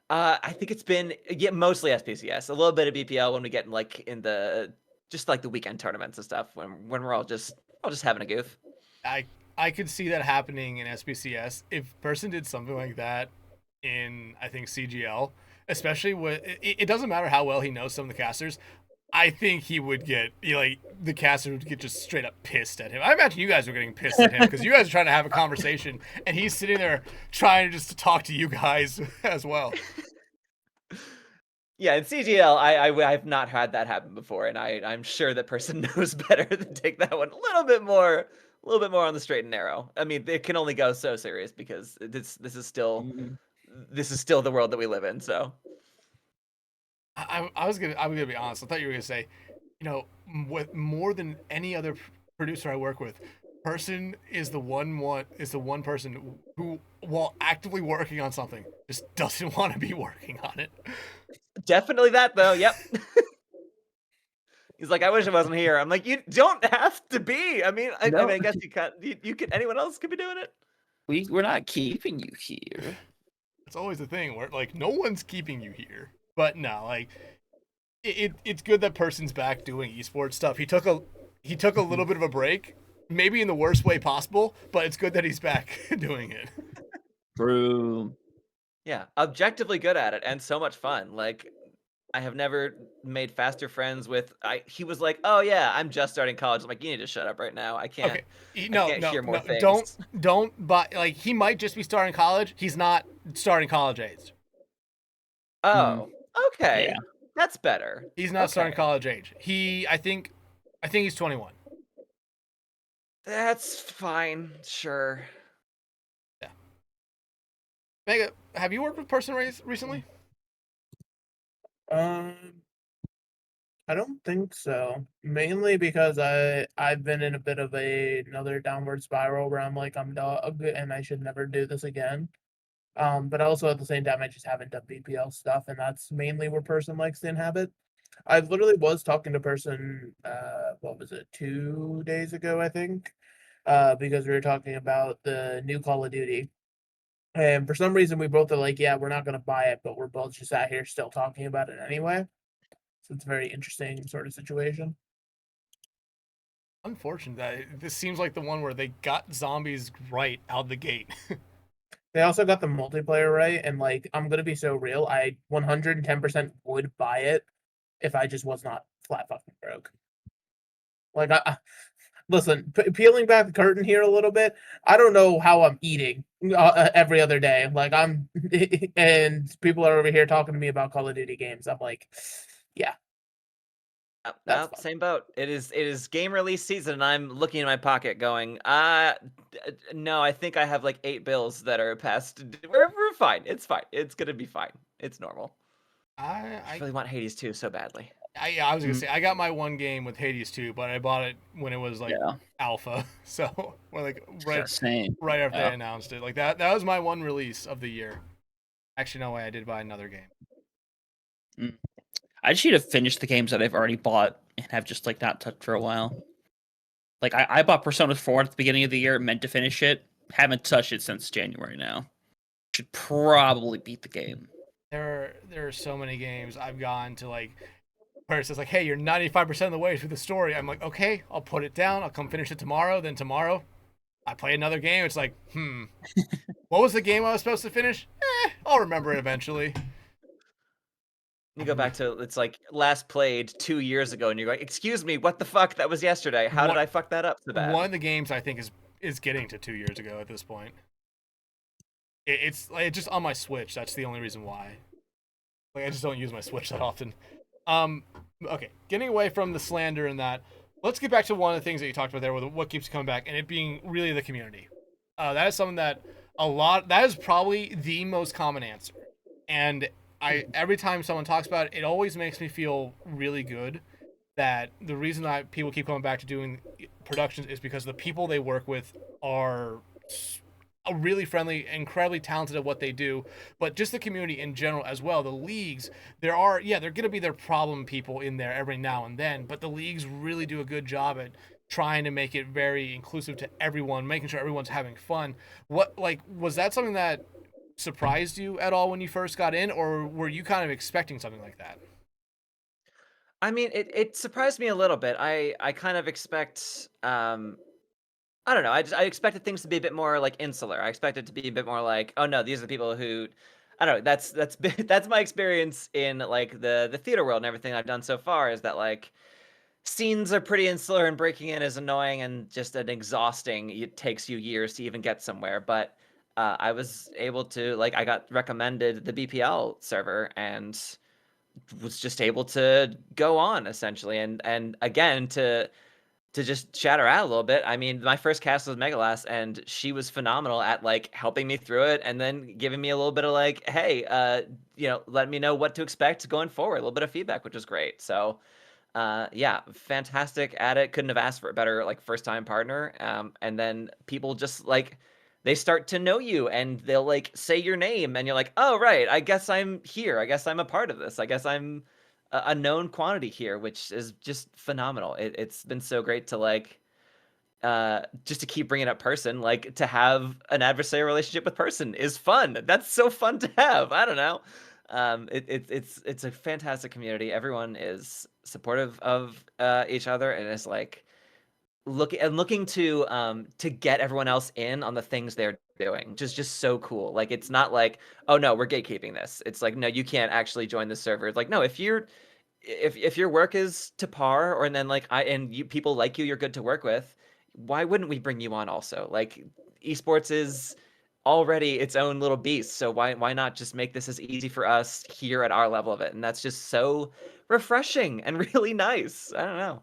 I think it's been mostly SPCS, a little bit of BPL when we get like in the just like the weekend tournaments and stuff when we're all just having a goof. I could see that happening in SPCS if Person did something like that in, I think, CGL, especially with it doesn't matter how well he knows some of the casters. I think he would get the caster would get just straight up pissed at him. I imagine you guys were getting pissed at him because you guys are trying to have a conversation and he's sitting there trying to talk to you guys as well. Yeah, in CGL, I've not had that happen before, and I'm sure that Person knows better than take that one a little bit more on the straight and narrow. I mean, it can only go so serious because this is still the world that we live in. So I'm gonna be honest. I thought you were gonna say, with more than any other producer I work with, Person is the one person who, while actively working on something, just doesn't want to be working on it. definitely that though. Yep. He's like, I wish I wasn't here. I'm like, you don't have to be. I mean, I guess you can. You could. Anyone else could be doing it. We're not keeping you here. It's always the thing where like no one's keeping you here. But no, like it's good that Person's back doing esports stuff. He took a little bit of a break, maybe in the worst way possible, but it's good that he's back doing it. True. Yeah, objectively good at it and so much fun. Like I have never made faster friends with. He was like, "Oh yeah, I'm just starting college." I'm like, "You need to shut up right now. I can't." Okay, I can't hear more things. Don't. But like, he might just be starting college. He's not starting college age. Oh, okay, Yeah. that's better. He's not starting college age. I think he's 21. That's fine. Sure. Yeah. Mega, have you worked with Person recently? I don't think so. Mainly because I've been in a bit of another downward spiral where I'm like I'm dog and I should never do this again. But also at the same time I just haven't done BPL stuff, and that's mainly where Person likes to inhabit. I literally was talking to Person what was it, 2 days ago, I think. Because we were talking about the new Call of Duty. And for some reason we both are like, yeah, we're not gonna buy it, but we're both just out here still talking about it anyway. So it's a very interesting sort of situation. Unfortunate that this seems like the one where they got zombies right out the gate. They also got the multiplayer right, and like I'm gonna be so real, I 110% would buy it if I just was not flat fucking broke. Like listen, peeling back the curtain here a little bit. I don't know how I'm eating every other day. Like I'm, and people are over here talking to me about Call of Duty games. I'm like, yeah, that's fine. Same boat. It is game release season, and I'm looking in my pocket going, no, I think I have like 8 bills that are past. We're fine. It's fine. It's gonna be fine. It's normal. I really want Hades 2 so badly. I was gonna say I got my one game with Hades 2, but I bought it when it was like alpha, so or like Same. right after they announced it. Like that was my one release of the year. Actually, no way, I did buy another game. I just need to finish the games that I've already bought and have just like not touched for a while. Like I bought Persona 4 at the beginning of the year, meant to finish it. Haven't touched it since January now. Should probably beat the game. There are so many games I've gone to like where it says like, hey, you're 95% of the way through the story. I'm like, okay, I'll put it down. I'll come finish it tomorrow. Then tomorrow, I play another game. It's like, what was the game I was supposed to finish? I'll remember it eventually. You go back to it's like last played 2 years ago, and you're like, excuse me, what the fuck? That was yesterday. How did I fuck that up so bad? One of the games I think is getting to 2 years ago at this point. It's just on my Switch. That's the only reason why. Like I just don't use my Switch that often. Okay, getting away from the slander and that, let's get back to one of the things that you talked about there with what keeps coming back, and it being really the community. That is something that that is probably the most common answer. And every time someone talks about it, it always makes me feel really good that the reason that people keep coming back to doing productions is because the people they work with are really friendly, incredibly talented at what they do, but just the community in general as well. The leagues, they're going to be their problem people in there every now and then, but the leagues really do a good job at trying to make it very inclusive to everyone, making sure everyone's having fun. Was that something that surprised you at all when you first got in, or were you kind of expecting something like that? I mean, it surprised me a little bit. I kind of expect I don't know. I expected things to be a bit more like insular. I expected to be a bit more like, oh no, these are the people who, I don't know. That's my experience in like the theater world and everything I've done so far is that like scenes are pretty insular and breaking in is annoying and just an exhausting. It takes you years to even get somewhere. But I was able to like I got recommended the BPL server and was just able to go on essentially and again to just shatter out a little bit. I mean, my first cast was Megalass, and she was phenomenal at like helping me through it, and then giving me a little bit of like, hey, let me know what to expect going forward. A little bit of feedback, which was great. So, yeah, fantastic at it. Couldn't have asked for a better like first time partner. And then people just like they start to know you, and they'll like say your name, and you're like, oh right, I guess I'm here. I guess I'm a part of this. I guess I'm a known quantity here, which is just phenomenal. It's been so great to like just to keep bringing up Person, like to have an adversarial relationship with Person is fun. That's so fun to have. I don't know. It's a fantastic community. Everyone is supportive of each other, and is like looking to get everyone else in on the things they're doing. Just so cool. Like it's not like, oh no, we're gatekeeping this. It's like, no, you can't actually join the server. It's like, no, if your work is to par, or and then like people like you're good to work with, why wouldn't we bring you on also? Like esports is already its own little beast, so why not just make this as easy for us here at our level of it? And that's just so refreshing and really nice. I don't know.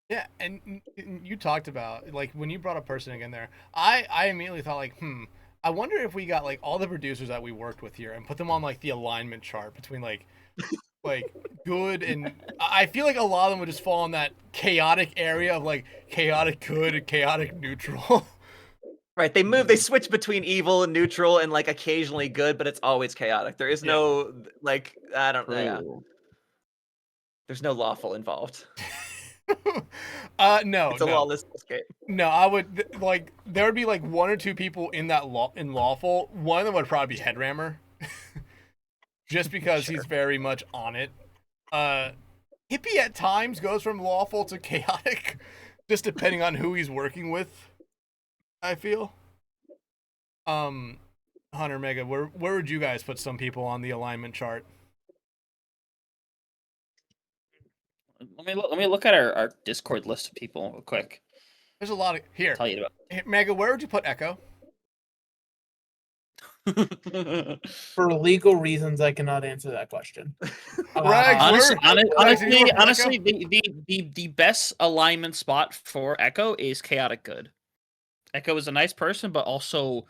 Yeah, and you talked about like when you brought a Person again there, I immediately thought like, I wonder if we got like all the producers that we worked with here and put them on like the alignment chart between like good, and I feel like a lot of them would just fall in that chaotic area of like chaotic good and chaotic neutral. Right, they switch between evil and neutral and like occasionally good, but it's always chaotic. There is no like I don't know. Yeah. There's no lawful involved. No, it's a lawless game. No, I would like there would be like one or two people in that lawful. One of them would probably be Headrammer, just because he's very much on it. Hippie at times goes from lawful to chaotic, just depending on who he's working with, I feel. Hunter, Mega, where would you guys put some people on the alignment chart? Let me look at our Discord list of people real quick. There's a lot of here. Tell you about. Mega, where would you put Echo? For legal reasons, I cannot answer that question. Rags, honestly, the best alignment spot for Echo is Chaotic Good. Echo is a nice person, but also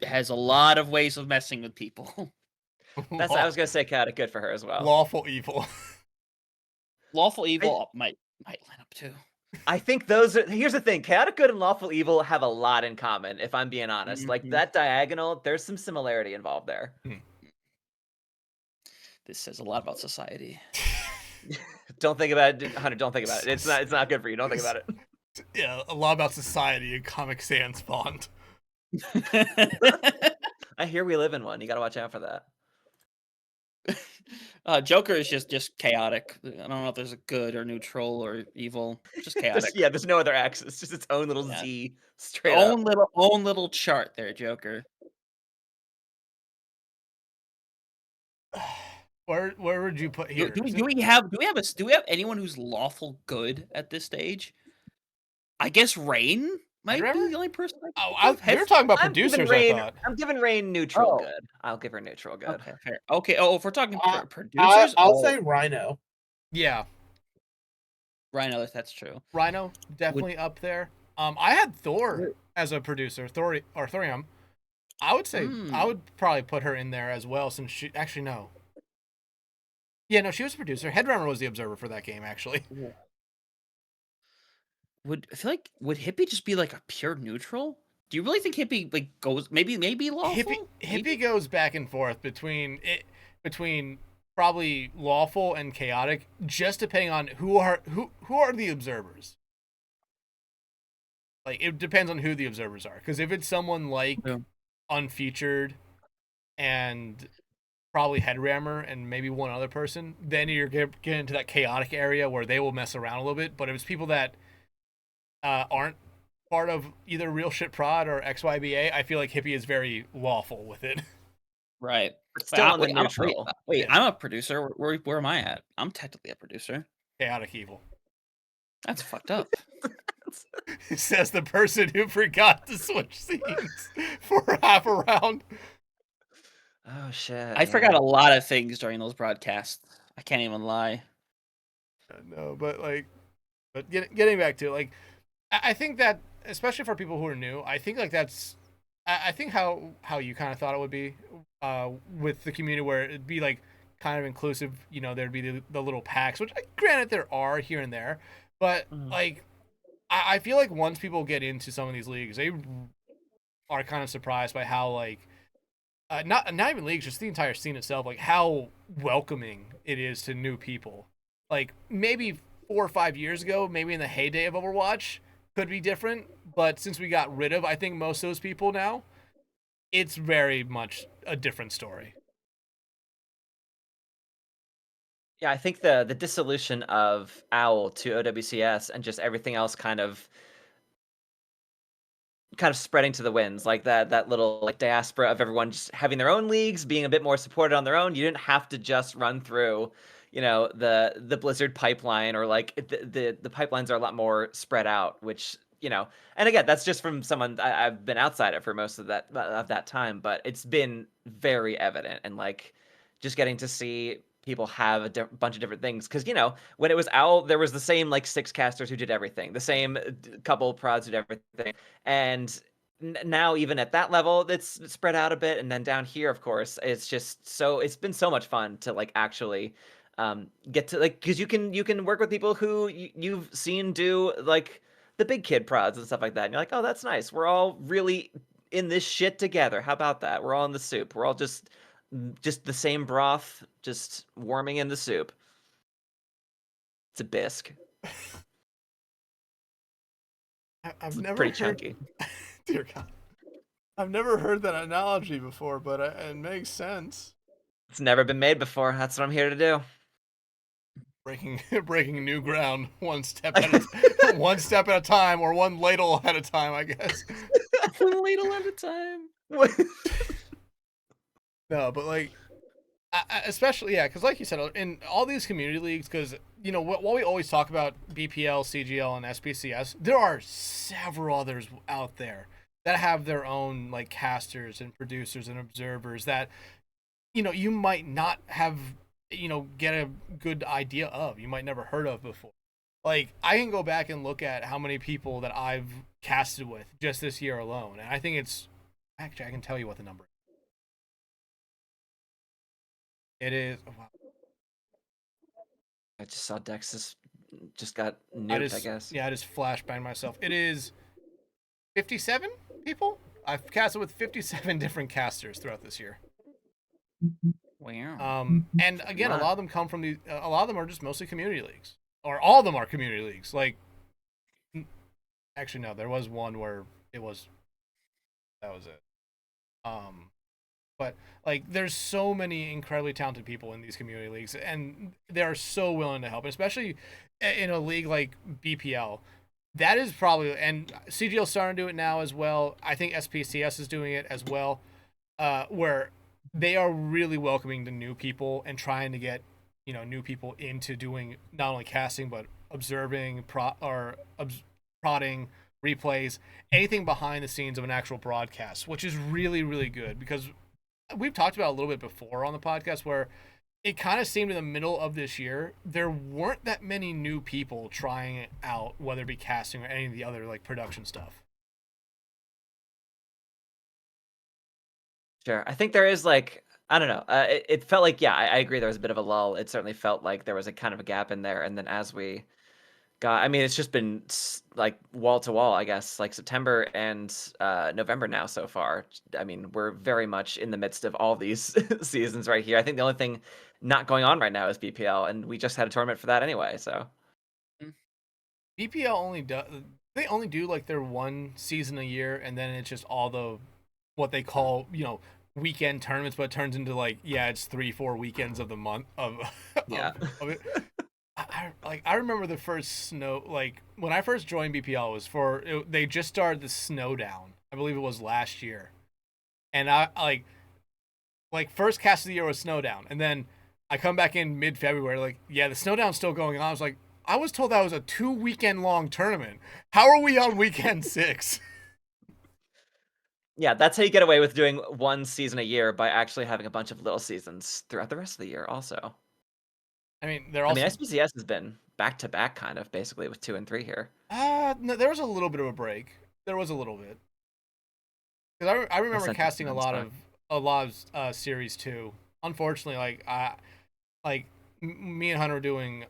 has a lot of ways of messing with people. That's I was gonna say chaotic good for her as well. Lawful evil. Lawful evil might line up too. I think those are. Here's the thing: chaotic good and lawful evil have a lot in common. If I'm being honest, like that diagonal, there's some similarity involved there. This says a lot about society. Don't think about it, Hunter. Don't think about it. It's not good for you. Don't think about it. Yeah, a lot about society in Comic Sans font. I hear we live in one. You gotta watch out for that. Joker is just chaotic. I don't know if there's a good or neutral or evil. Just chaotic. There's no other axis. Just its own little Z straight own little chart there, Joker. Where would you put here? Do we have anyone who's lawful good at this stage? I guess Rain might be the only person. You're talking about producers. I'm giving Rain neutral good. I'll give her neutral good. Okay, fair. Okay. Oh, if we're talking producers, I'll say Rhino. Yeah, Rhino. That's true. Rhino definitely up there. I had Thor as a producer, Thorium. I would say I would probably put her in there as well, since she actually no. Yeah, no, she was a producer. Headrunner was the observer for that game, actually. Yeah. Would Hippie just be like a pure neutral? Do you really think Hippie like goes maybe lawful? Hippie goes back and forth between probably lawful and chaotic, just depending on who are the observers. Like it depends on who the observers are, because if it's someone like Unfeatured and probably Headrammer and maybe one other person, then you're getting into that chaotic area where they will mess around a little bit. But if it's people that aren't part of either Real Shit Prod or XYBA, I feel like Hippie is very lawful with it. Right. But still on the neutral. Wait, I'm a producer. Where am I at? I'm technically a producer. Chaotic evil. That's fucked up. Says the person who forgot to switch scenes for half a round. Oh shit! I forgot a lot of things during those broadcasts. I can't even lie. No, but getting back to it, like, I think that especially for people who are new, I think like that's, I think how you kind of thought it would be, with the community where it'd be like kind of inclusive. You know, there'd be the little packs, which granted there are here and there, but like, I feel like once people get into some of these leagues, they are kind of surprised by how like. Not even leagues, just the entire scene itself, like how welcoming it is to new people. Like maybe 4 or 5 years ago, maybe in the heyday of Overwatch, could be different. But since we got rid of, I think, most of those people now, it's very much a different story. Yeah, I think the dissolution of OWL to OWCS and just everything else kind of spreading to the winds, like that little like diaspora of everyone just having their own leagues, being a bit more supported on their own. You didn't have to just run through, you know, the Blizzard pipeline, or like the pipelines are a lot more spread out, which, you know, and again, that's just from someone I've been outside it for most of that time, but it's been very evident, and like just getting to see people have a bunch of different things, because, you know, when it was OWL, there was the same like 6 casters who did everything, the same couple prods who did everything, and now even at that level it's spread out a bit, and then down here, of course, it's just it's been so much fun to like actually get to, like, because you can work with people who you've seen do like the big kid prods and stuff like that, and you're like, oh, that's nice, we're all really in this shit together, how about that, we're all in the soup, we're all just the same broth, just warming in the soup. It's a bisque. I've never pretty heard... chunky. Dear God, I've never heard that analogy before, but it makes sense. It's never been made before. That's what I'm here to do. breaking new ground one step at a time, or one ladle at a time, I guess. One ladle at a time. No, but like, especially because like you said, in all these community leagues, because while we always talk about BPL, CGL, and SPCS, there are several others out there that have their own like casters and producers and observers that you might not have get a good idea of, you might never heard of before. Like, I can go back and look at how many people that I've casted with just this year alone, and I think it's actually, I can tell you what the number is. It is. Oh, wow. I just saw Dex just got nuked, I guess. Yeah, I just flashbanged myself. It is 57 people. I've casted with 57 different casters throughout this year. Wow. And again, a lot of them come from a lot of them are just mostly community leagues, or all of them are community leagues. Like, actually, no, there was one where that was it. But like, there's so many incredibly talented people in these community leagues, and they're so willing to help, especially in a league like BPL. That is probably, and CGL starting to do it now as well. I think SPCS is doing it as well, where they are really welcoming to new people and trying to get new people into doing not only casting but observing, prodding, replays, anything behind the scenes of an actual broadcast, which is really, really good, because we've talked about a little bit before on the podcast where it kind of seemed in the middle of this year there weren't that many new people trying it out, whether it be casting or any of the other like production stuff. Sure. I think there is like, I don't know. It felt like, yeah, I agree. There was a bit of a lull. It certainly felt like there was a kind of a gap in there. And then as we got, I mean, it's just been like wall to wall, I guess, like September and November now so far. I mean, we're very much in the midst of all these seasons right here. I think the only thing not going on right now is BPL, and we just had a tournament for that anyway. So BPL only do like their one season a year, and then it's just all the what they call weekend tournaments, but it turns into like, yeah, it's 3-4 weekends of the month of yeah. of it. I remember the first snow, like when I first joined BPL was they just started the snow down. I believe it was last year, and I like first cast of the year was snow down, and then I come back in mid-February, like, yeah, the snow down's still going on. I was like, I was told that was a 2-weekend long tournament. How are we on weekend 6? Yeah, that's how you get away with doing one season a year, by actually having a bunch of little seasons throughout the rest of the year also. I mean, SPCS has been back-to-back kind of, basically, with 2 and 3 here. No, there was a little bit of a break. There was a little bit. Because I remember casting a lot of Series 2. Unfortunately, me and Hunter were doing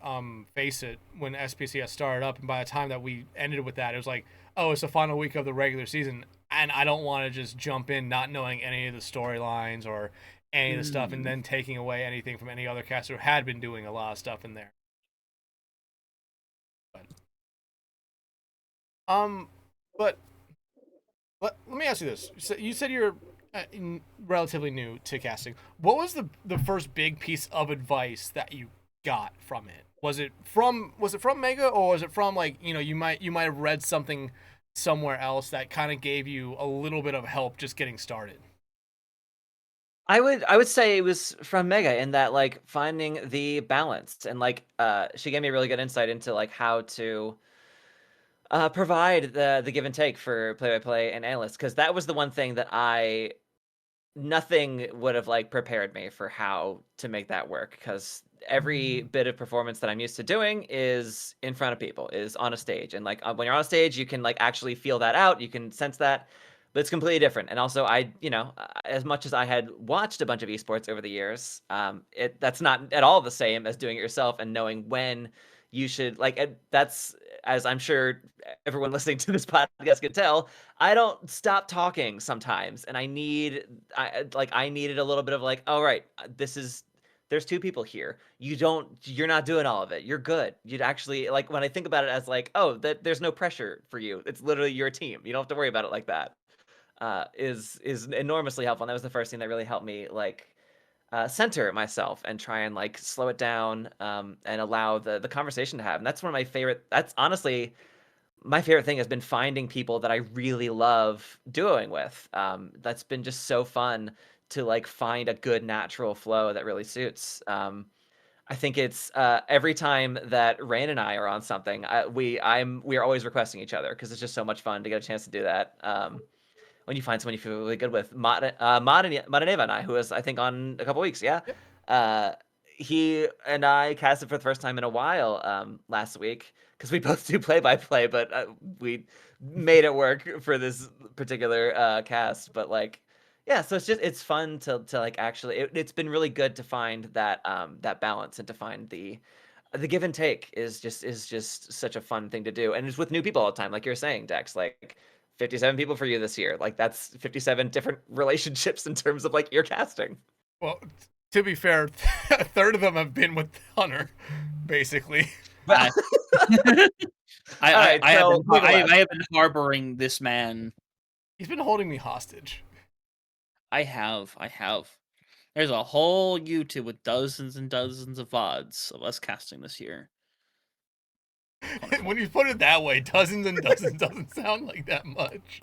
Face It when SPCS started up, and by the time that we ended with that, it was like, oh, it's the final week of the regular season, and I don't want to just jump in not knowing any of the storylines or any of the stuff, and then taking away anything from any other caster who had been doing a lot of stuff in there. But let me ask you this. So you said you're relatively new to casting. What was the first big piece of advice that you got from it? Was it from Mega, or was it from like, you might have read something somewhere else that kind of gave you a little bit of help just getting started? I would say it was from Mega, in that like finding the balance, and like she gave me a really good insight into like how to provide the give and take for play-by-play and analysts, because that was the one thing that nothing would have like prepared me for how to make that work, because every bit of performance that I'm used to doing is in front of people, is on a stage, and like when you're on a stage, you can like actually feel that out, you can sense that, but it's completely different. And also, as much as I had watched a bunch of esports over the years, that's not at all the same as doing it yourself and knowing when you should, like, that's, as I'm sure everyone listening to this podcast can tell, I don't stop talking sometimes, and I needed a little bit of like, all right, there's 2 people here. You're not doing all of it. You're good. You'd actually, like, when I think about it as like, oh, there's no pressure for you. It's literally your team. You don't have to worry about it like that. Is enormously helpful. And that was the first thing that really helped me, like, center myself and try and like slow it down and allow the conversation to have. And that's one of my favorite. That's honestly my favorite thing has been finding people that I really love doing with. That's been just so fun to like find a good natural flow that really suits. I think it's every time that Rain and I are on something, we are always requesting each other because it's just so much fun to get a chance to do that. When you find someone you feel really good with, Madaneva and I, who was I think on a couple weeks, yeah. He and I casted for the first time in a while last week because we both do play-by-play, but we made it work for this particular cast. But like, yeah, so it's fun to like actually it's been really good to find that that balance and to find the give and take is just such a fun thing to do, and it's with new people all the time, like you're saying, Dex, like 57 people for you this year, like that's 57 different relationships in terms of like your casting. Well, to be fair, a third of them have been with Hunter, basically. I Alright, so have been harboring this man. He's been holding me hostage. I have. There's a whole YouTube with dozens and dozens of VODs of us casting this year. When you put it that way, dozens and dozens doesn't sound like that much.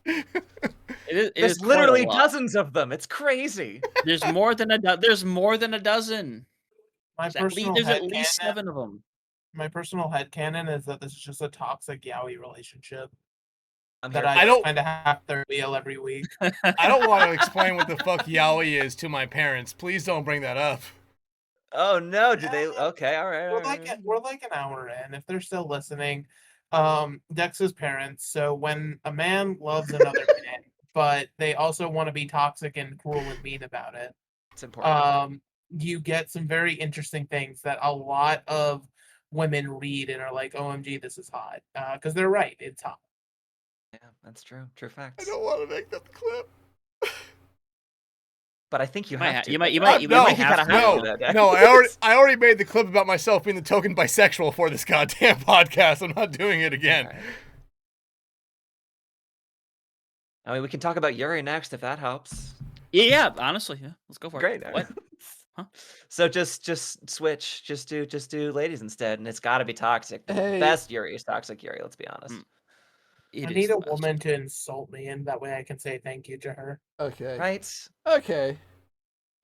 There's literally dozens of them. It's crazy. There's more than a dozen. My There's at least 7 of them. My personal headcanon is that this is just a toxic yaoi relationship I'm that here. I don't kind of have to reveal every week. I don't want to explain what the fuck yaoi is to my parents. Please don't bring that up. Oh no, do they? Okay, all right. We're like an hour in. If they're still listening, Dex's parents. So when a man loves another man, but they also want to be toxic and cruel and mean about it, It's important. you get some very interesting things that a lot of women read and are like, "OMG, this is hot," because they're right. It's hot. Yeah, that's true. True I facts. don't want to make that clip. But I think you have to. You might No, have to. No, I already made the clip about myself being the token bisexual for this goddamn podcast. I'm not doing it again. Right. I mean, we can talk about Yuri next if that helps. Yeah, honestly, yeah. Let's go for Great. it. What? Huh? So just switch, just do ladies instead, and it's got to be toxic. The Hey. best Yuri is toxic Yuri. Let's be honest. It I is need the a best. woman to insult me, and that way I can say thank you to her. Okay. Right. Okay.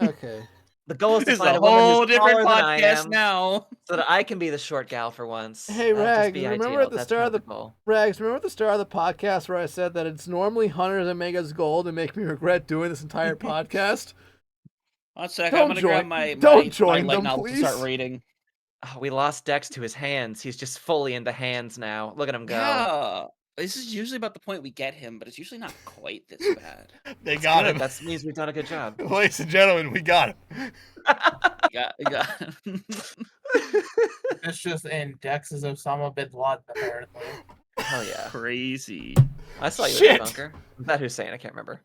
Okay. The goal is to This is find a a woman whole who's different taller than I podcast am, now. so that I can be the short gal for once. Hey, That'd just Rhags, be remember ideal. at the That's start kind of the goal. Rags, remember at the start of the podcast where I said that it's normally Hunter that make us gold and make me regret doing this entire podcast? One sec, Don't I'm gonna grab join- my don't my join light them, novel to start please. reading. Oh, we lost Dex to his hands. He's just fully in the hands now. Look at him go. Yeah, this is usually about the point we get him, but it's usually not quite this bad. They got Good. him. That means we've done a good job. Ladies and gentlemen, we got him. You got It's just in Dex's Osama bin Laden, apparently. Hell yeah. crazy. I saw you Shit. at the bunker. Was that Hussein? I can't remember.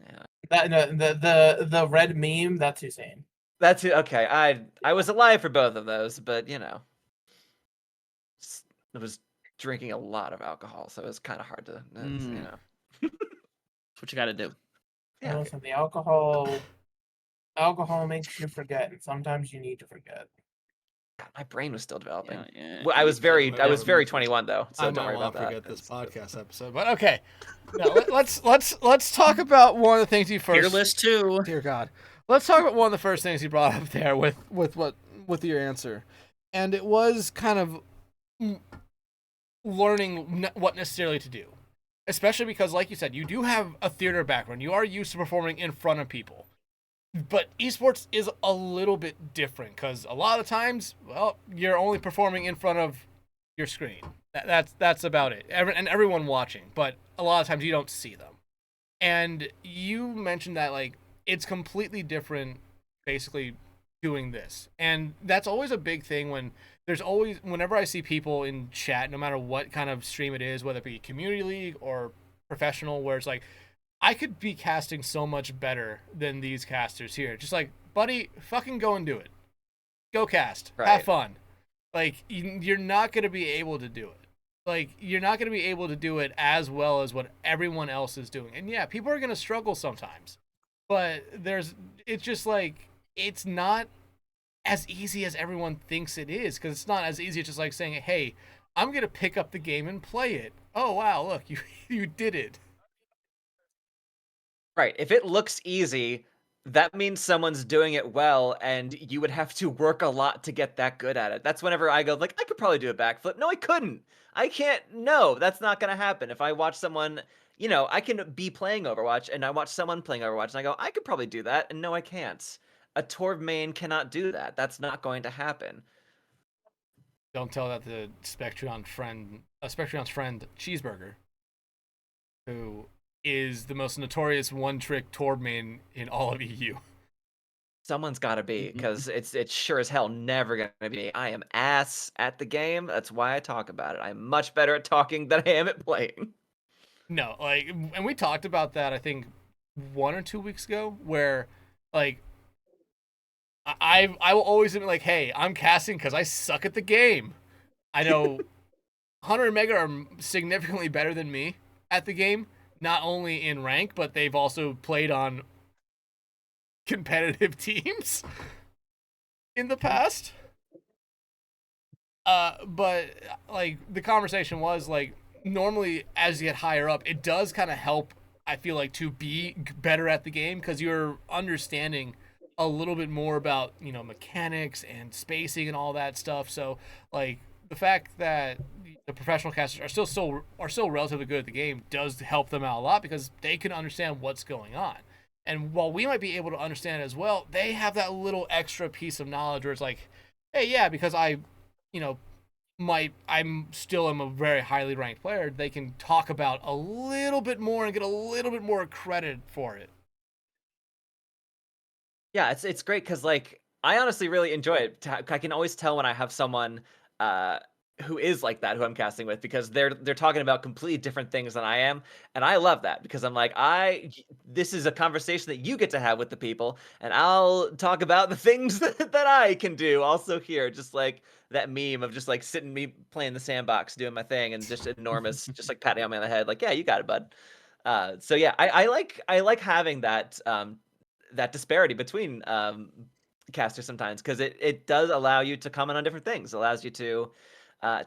Yeah. That no, the red meme, that's Hussein. That's it. Okay. I was alive for both of those, but you know, I was drinking a lot of alcohol, so it was kind of hard to, you know. That's what you got to do. Yeah. Listen, the alcohol makes you forget, and sometimes you need to forget. God, my brain was still developing. Yeah. Well, I was very 21 though, so I don't might worry want about to that. forget this podcast episode, but okay. Now, let's talk about one of the things you first. Your list too. Dear God, let's talk about one of the first things you brought up there with your answer, and it was kind of learning what necessarily to do, especially because, like you said, you do have a theater background. You are used to performing in front of people. But esports is a little bit different because a lot of times, well, you're only performing in front of your screen. That's about it. And everyone watching, but a lot of times you don't see them. And you mentioned that like it's completely different, basically doing this, and that's always a big thing whenever I see people in chat, no matter what kind of stream it is, whether it be community league or professional, where it's like, I could be casting so much better than these casters here. Just like, buddy, fucking go and do it. Go cast. Right. Have fun. Like, you're not going to be able to do it. Like, you're not going to be able to do it as well as what everyone else is doing. And yeah, people are going to struggle sometimes. But it's just like, it's not as easy as everyone thinks it is, because it's not as easy as just like saying, hey, I'm going to pick up the game and play it. Oh, wow, look, you did it. Right. If it looks easy, that means someone's doing it well, and you would have to work a lot to get that good at it. That's whenever I go, like, I could probably do a backflip. No, I couldn't. I can't. No, that's not going to happen. If I watch someone, I can be playing Overwatch, and I watch someone playing Overwatch, and I go, I could probably do that. And no, I can't. A Torb main cannot do that. That's not going to happen. Don't tell that to Spectrion's friend Cheeseburger, who is the most notorious one-trick Torb main in all of EU. Someone's got to be, because it's sure as hell never going to be me. I am ass at the game. That's why I talk about it. I'm much better at talking than I am at playing. No, like, and we talked about that, I think, 1 or 2 weeks ago, where, like, I will always be like, hey, I'm casting because I suck at the game. I know Hunter and Mega are significantly better than me at the game, not only in rank, but they've also played on competitive teams in the past. But like the conversation was like, normally as you get higher up, it does kind of help, I feel like, to be better at the game, because you're understanding a little bit more about, mechanics and spacing and all that stuff. So like the fact that the professional casters are still relatively good at the game does help them out a lot, because they can understand what's going on. And while we might be able to understand it as well, they have that little extra piece of knowledge where it's like, hey, yeah, because I'm still a very highly ranked player, they can talk about a little bit more and get a little bit more credit for it. Yeah, it's great because, like, I honestly really enjoy it. I can always tell when I have someone who is like that, who I'm casting with, because they're talking about completely different things than I am, and I love that, because I'm like, this is a conversation that you get to have with the people, and I'll talk about the things that I can do also here, just like that meme of just like sitting me playing the sandbox, doing my thing, and just enormous, just like patting on me on the head, like, yeah, you got it, bud. So yeah, I like having that that disparity between casters sometimes, because it does allow you to comment on different things. It allows you to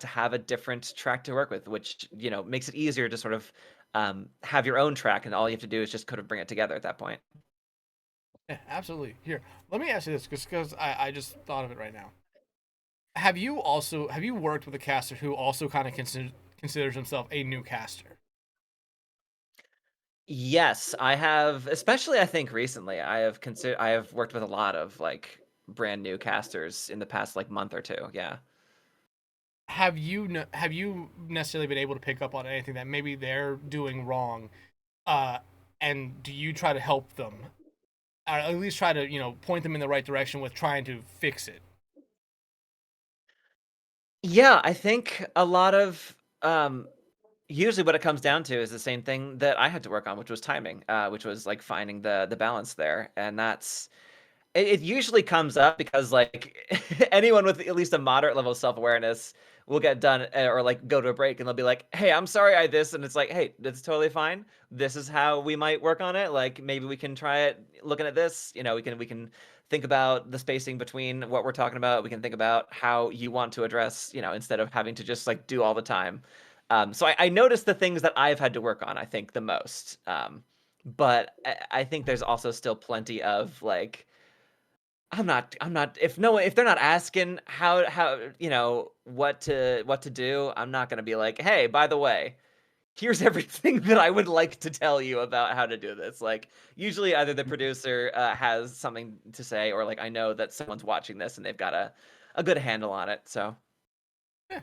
have a different track to work with, which makes it easier to sort of have your own track, and all you have to do is just kind of bring it together at that point. Yeah, absolutely. Here, let me ask you this, because I just thought of it right now. Have you worked with a caster who also kind of considers himself a new caster? Yes, I have, especially I think recently. I have worked with a lot of like brand new casters in the past like month or two. Yeah. Have you necessarily been able to pick up on anything that maybe they're doing wrong, uh, and do you try to help them, or at least try to point them in the right direction with trying to fix it? Yeah, I think a lot of usually what it comes down to is the same thing that I had to work on, which was timing, which was like finding the balance there, and it usually comes up because like anyone with at least a moderate level of self-awareness will get done, or like go to a break, and they'll be like, hey, I'm sorry I this, and it's like, hey, that's totally fine. This is how we might work on it. Like maybe we can try it looking at this. We can think about the spacing between what we're talking about. We can think about how you want to address, instead of having to just like do all the time. So I noticed the things that I've had to work on, I think, the most. But I think there's also still plenty of like, I'm not if no if they're not asking how what to do, I'm not gonna be like, hey, by the way, here's everything that I would like to tell you about how to do this. Like usually either the producer has something to say, or like I know that someone's watching this and they've got a good handle on it. So Yeah.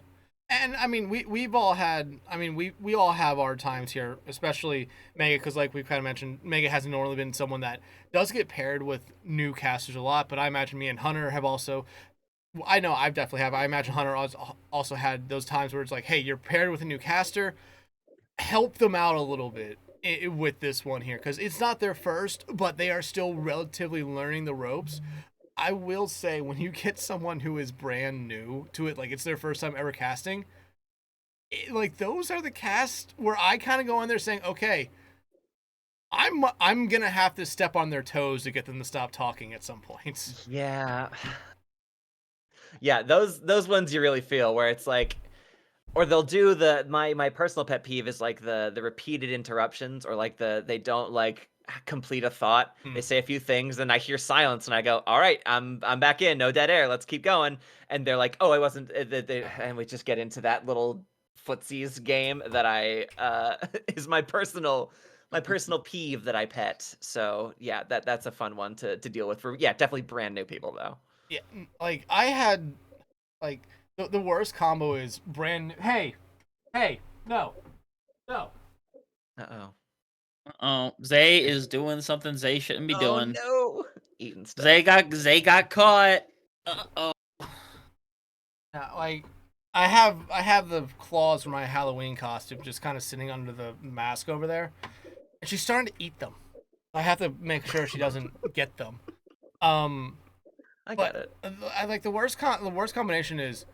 And I mean, we've all had. I mean, we all have our times here, especially Mega, because like we've kind of mentioned, Mega hasn't normally been someone that does get paired with new casters a lot. But I imagine me and Hunter have also. I know I've definitely have. I imagine Hunter also had those times where it's like, hey, you're paired with a new caster, help them out a little bit with this one here, because it's not their first, but they are still relatively learning the ropes. I will say, when you get someone who is brand new to it, like it's their first time ever casting, like those are the casts where I kind of go in there saying, okay, I'm gonna have to step on their toes to get them to stop talking at some point. Yeah. Yeah, those ones you really feel where it's like, or they'll do my personal pet peeve is like the repeated interruptions, or like they don't like complete a thought. They say a few things, and I hear silence, and I go, "All right, I'm back in, no dead air, let's keep going." And they're like, "Oh, I wasn't," and we just get into that little footsies game that I is my personal peeve that I pet. So yeah, that's a fun one to deal with for definitely brand new people though. Yeah, like I had like the worst combo is hey, no. Uh-oh. Oh, Zay is doing something Zay shouldn't be doing. No. Eating stuff. Zay got caught. Uh-oh. Yeah, like I have the claws for my Halloween costume just kind of sitting under the mask over there, and she's starting to eat them. I have to make sure she doesn't get them. I get it. I like the worst combination is,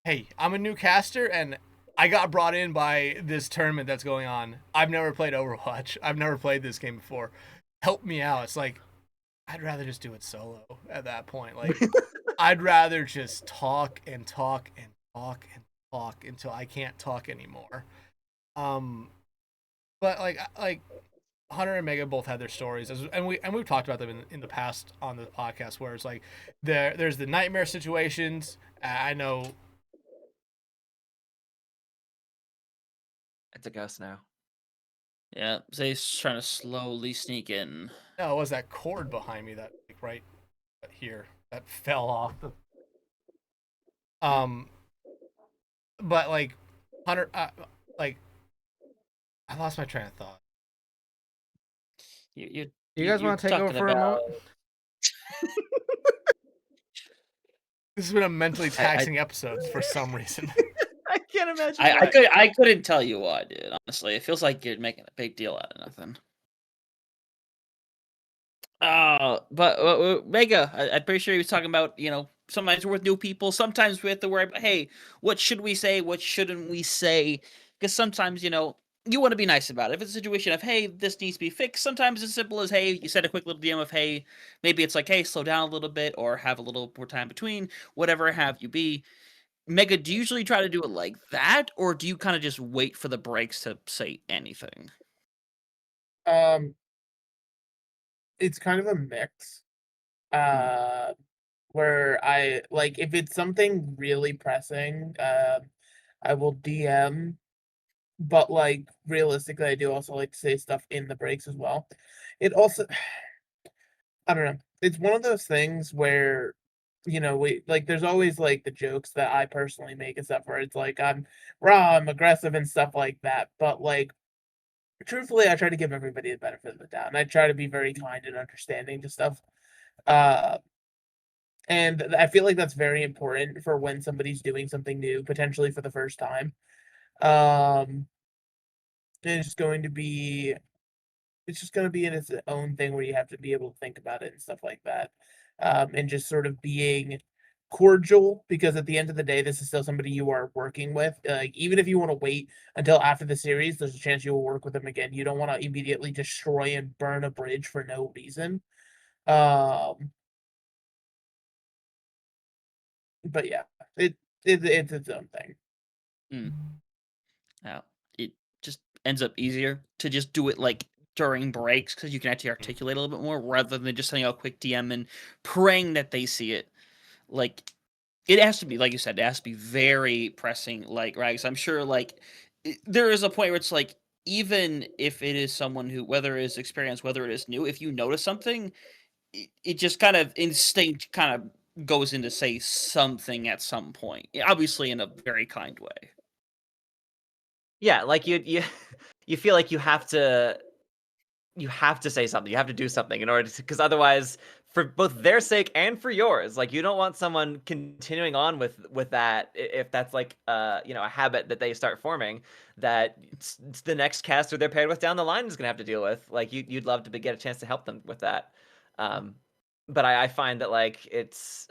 hey, I'm a new caster and I got brought in by this tournament that's going on. I've never played Overwatch. I've never played this game before. Help me out. It's like I'd rather just do it solo at that point. Like I'd rather just talk and talk and talk and talk until I can't talk anymore. But like Hunter and Mega both had their stories, and we've talked about them in the past on the podcast, where it's like there's the nightmare situations. I know It's a ghost now. Yeah, Zay's trying to slowly sneak in. no, it was that cord behind me that like right here that fell off the but like Hunter like I lost my train of thought. You guys you're want to take over talking for a about- moment? This has been a mentally taxing episode for some reason. I can't imagine. I couldn't tell you why, dude. Honestly, it feels like you're making a big deal out of nothing. But Mega, I'm pretty sure he was talking about, sometimes we're with new people, sometimes we have to worry about, hey, what should we say, what shouldn't we say? Because sometimes, you want to be nice about it. If it's a situation of, hey, this needs to be fixed, sometimes it's as simple as, hey, you send a quick little DM of, hey, maybe it's like, hey, slow down a little bit, or have a little more time between, whatever have you be. Mega, do you usually try to do it like that, or do you kind of just wait for the breaks to say anything? It's kind of a mix. Where I like if it's something really pressing, I will DM, but like realistically, I do also like to say stuff in the breaks as well. It also, I don't know. It's one of those things where, we like. There's always like the jokes that I personally make and stuff where it's like I'm raw, I'm aggressive and stuff like that. But like, truthfully, I try to give everybody the benefit of the doubt, and I try to be very kind and understanding to stuff. And I feel like that's very important for when somebody's doing something new, potentially for the first time. It's just going to be in its own thing where you have to be able to think about it and stuff like that. And just sort of being cordial, because at the end of the day, this is still somebody you are working with. Like, even if you want to wait until after the series, there's a chance you will work with them again. You don't want to immediately destroy and burn a bridge for no reason. But yeah, it's its own thing. Yeah, it just ends up easier to just do it like during breaks because you can actually articulate a little bit more rather than just sending out a quick DM and praying that they see it. Like, it has to be, like you said, it has to be very pressing. Like Rags, I'm sure there is a point where it's like, even if it is someone who, whether it is experienced, whether it is new, if you notice something, it just kind of instinct kind of goes in to say something at some point, obviously in a very kind way. Yeah, like you you feel like you have to say something. You have to do something in order to, because otherwise, for both their sake and for yours, like you don't want someone continuing on with that if that's like a habit that they start forming that it's the next caster they're paired with down the line is gonna have to deal with. Like you'd love to get a chance to help them with that. But I find that like it's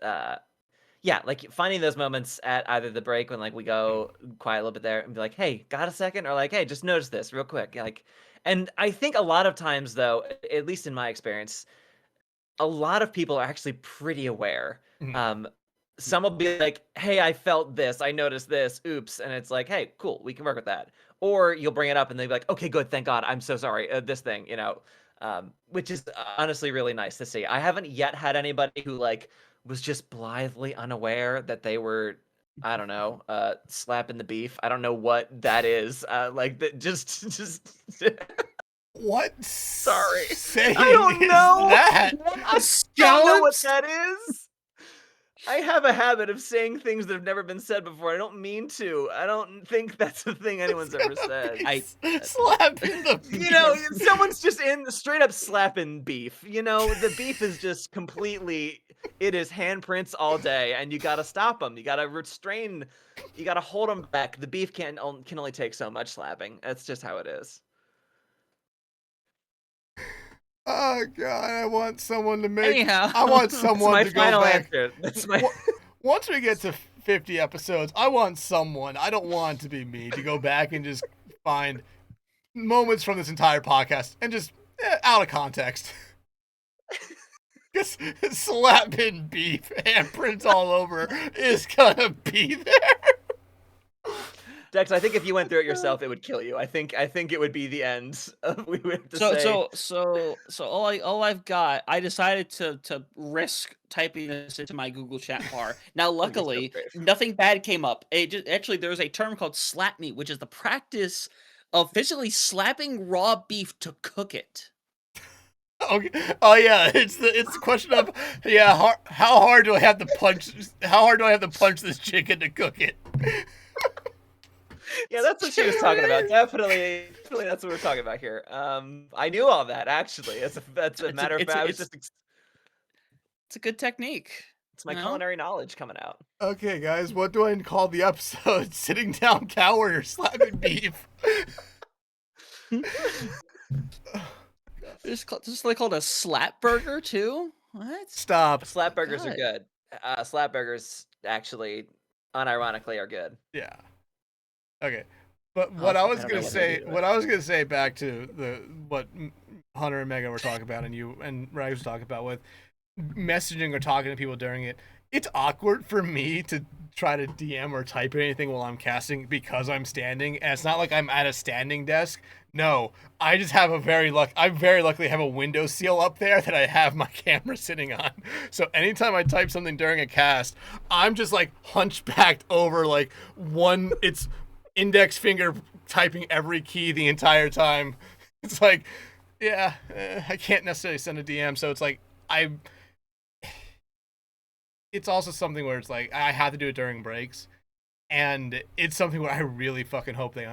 yeah, like finding those moments at either the break when like we go quiet a little bit there and be like, hey, got a second? Or like, hey, just notice this real quick. Like, and I think a lot of times though, at least in my experience, a lot of people are actually pretty aware. Some will be like, hey, I felt this, I noticed this, oops. And it's like, hey, cool, we can work with that. Or you'll bring it up and they'll be like, okay, good, thank God, I'm so sorry, this thing, which is honestly really nice to see. I haven't yet had anybody who like was just blithely unaware that they were, I don't know, slapping the beef. I don't know what that is. Like that just What? Sorry. Saying I don't is know. that? I don't know what that is. I have a habit of saying things that have never been said before. I don't mean to. I don't think that's the thing anyone's ever said. Slapping the beef. Someone's just in straight up slapping beef. The beef is just completely, it is handprints all day, and you gotta stop them. You gotta restrain, you gotta hold them back. The beef can only take so much slapping. That's just how it is. Oh God! I want someone to make. Anyhow. I want someone to go back. Answer. That's my. Once we get to 50 episodes, I want someone. I don't want it to be me to go back and just find moments from this entire podcast and just out of context. Just slapping beef, handprints all over is gonna be there. Dex, I think if you went through it yourself, it would kill you. I think it would be the end. We would have to say. So all I've got, I decided to risk typing this into my Google chat bar. Now, luckily, nothing bad came up. Actually, there's a term called slap meat, which is the practice of physically slapping raw beef to cook it. Okay. Oh yeah, it's the question of how hard do I have to punch? How hard do I have to punch this chicken to cook it? Yeah, that's what she was talking about. Definitely, that's what we're talking about here. I knew all that actually. That's a matter of fact. It's a good technique. It's my culinary knowledge coming out. Okay, guys, what do I call the episode? Sitting down, coward, or slapping beef? This is like called a slap burger too. What? Stop. Slap burgers are good. Slap burgers actually, unironically, are good. Yeah. Okay, but what I was gonna say back to what Hunter and Mega were talking about, and you and Rhags were talking about with messaging or talking to people during it. It's awkward for me to try to DM or type anything while I'm casting because I'm standing, and it's not like I'm at a standing desk. No, I just have I very luckily have a window seal up there that I have my camera sitting on. So anytime I type something during a cast, I'm just like hunchbacked over like it's index finger typing every key the entire time. It's like, I can't necessarily send a DM, so it's like it's also something where it's like I have to do it during breaks, and it's something where I really fucking hope they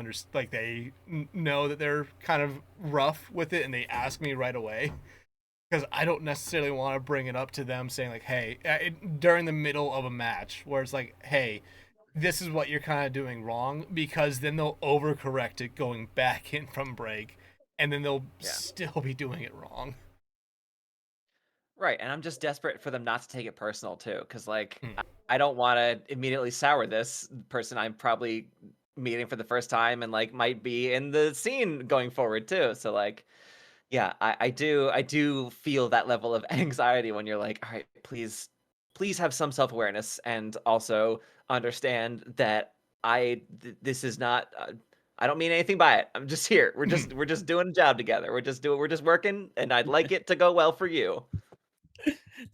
they know that they're kind of rough with it and they ask me right away, because I don't necessarily want to bring it up to them saying like, hey, during the middle of a match where it's like, hey, this is what you're kind of doing wrong, because then they'll overcorrect it going back in from break, and then they'll still be doing it wrong. Right, and I'm just desperate for them not to take it personal too, because like I don't want to immediately sour this person I'm probably meeting for the first time and like might be in the scene going forward too. So like, yeah, I do feel that level of anxiety when you're like, all right, please have some self-awareness and also understand that this is not. I don't mean anything by it. I'm just here. We're just doing a job together. We're just working, and I'd like it to go well for you.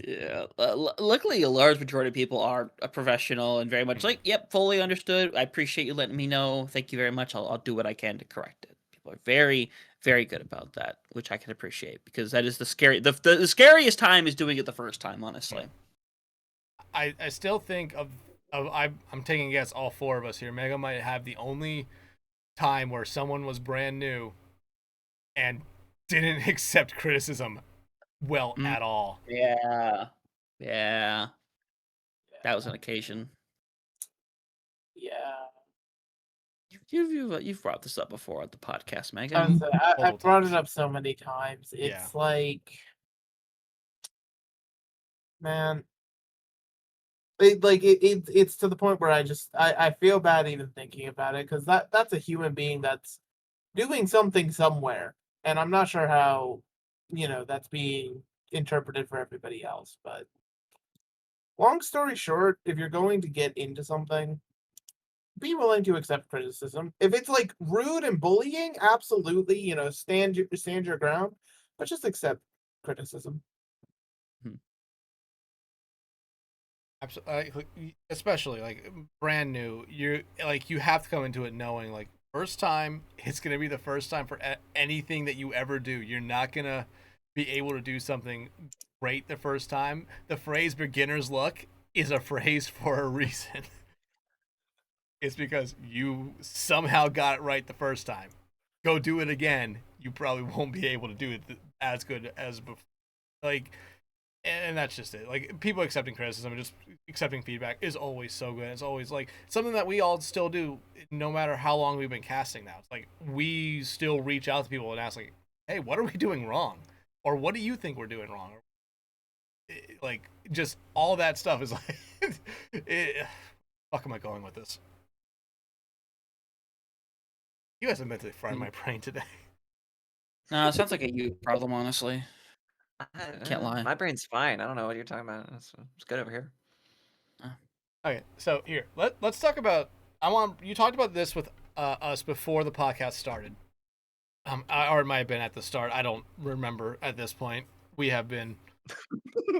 Yeah. Luckily, a large majority of people are a professional and very much like, yep, fully understood. I appreciate you letting me know. Thank you very much. I'll do what I can to correct it. People are very, very good about that, which I can appreciate, because that is the scariest time is doing it the first time, honestly. I still think I'm taking a guess, all four of us here. Mega might have the only time where someone was brand new and didn't accept criticism at all. Yeah. That was an occasion. Yeah. You've brought this up before at the podcast, Megan. I brought it up so many times. It's like, man, It's to the point where I feel bad even thinking about it, because that's a human being that's doing something somewhere, and I'm not sure how that's being interpreted for everybody else. But long story short, if you're going to get into something, be willing to accept criticism. If it's like rude and bullying, absolutely, stand your ground, but just accept criticism. Absolutely, especially like brand new. You have to come into it knowing like first time it's gonna be the first time for anything that you ever do. You're not gonna be able to do something great the first time. The phrase "beginner's luck" is a phrase for a reason. It's because you somehow got it right the first time. Go do it again. You probably won't be able to do it as good as before. Like, and that's just it. Like, people accepting criticism and just accepting feedback is always so good. It's always like something that we all still do, no matter how long we've been casting now. It's like we still reach out to people and ask, like, "Hey, what are we doing wrong?" Or "What do you think we're doing wrong?" Like, just all that stuff is like, fuck am I going with this? You guys have mentally fried my brain today. No, it sounds like a you problem, honestly. Can't lie. My brain's fine. I don't know what you're talking about. It's good over here. Okay, so here let's talk about. You talked about this with us before the podcast started. Or it might have been at the start. I don't remember at this point. We have been.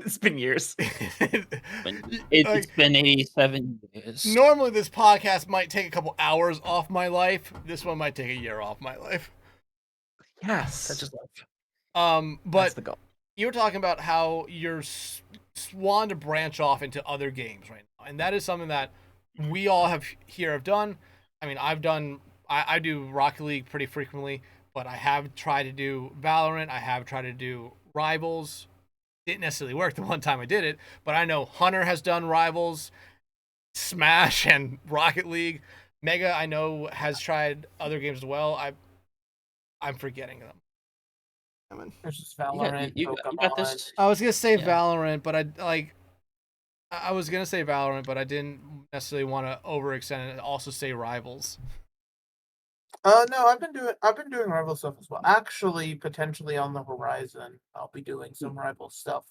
It's been years. It's been 87 years. Normally, this podcast might take a couple hours off my life. This one might take a year off my life. Yes, Such is life. But that's the goal. You were talking about how you're wanting to branch off into other games right now, and that is something that we all have done. I mean, I do Rocket League pretty frequently, but I have tried to do Valorant. I have tried to do Rivals. Didn't necessarily work the one time I did it, but I know Hunter has done Rivals, Smash, and Rocket League. Mega, I know, has tried other games as well. I'm forgetting them. There's just Valorant. You got this. I was gonna say Valorant, but I was gonna say Valorant, but I didn't necessarily want to overextend and also say Rivals. No, I've been doing rival stuff as well. Actually, potentially on the horizon, I'll be doing some rival stuff.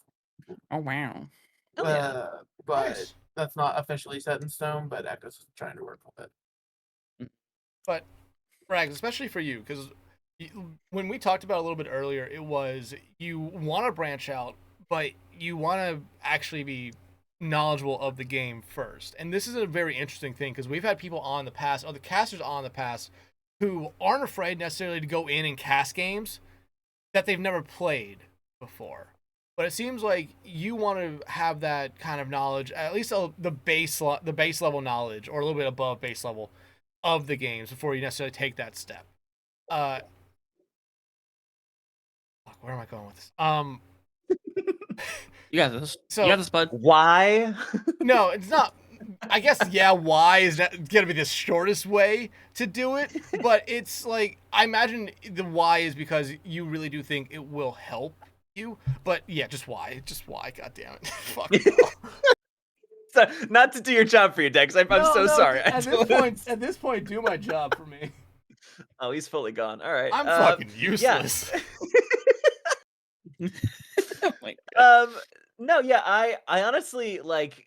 Oh wow. But Nice. that's not officially set in stone. But Echo's is trying to work with it. But Rhags, especially for you, because when we talked about it a little bit earlier, it was you want to branch out, but you want to actually be knowledgeable of the game first. And this is a very interesting thing because we've had people on the past, or the casters on the past, who aren't afraid necessarily to go in and cast games that they've never played before. But it seems like you want to have that kind of knowledge, at least the base level knowledge, or a little bit above base level of the games before you necessarily take that step. Where am I going with this? You got this. So- You got this, bud. Why? No, it's not. I guess, why is that going to be the shortest way to do it? But it's like, I imagine the why is because you really do think it will help you. But yeah, just why. Just why, God damn it. Fuck. So, not to do your job for you, Dex. I'm so sorry. At this point, do my job for me. Oh, he's fully gone. All right. I'm fucking useless. Oh my God. No, yeah, I honestly, like,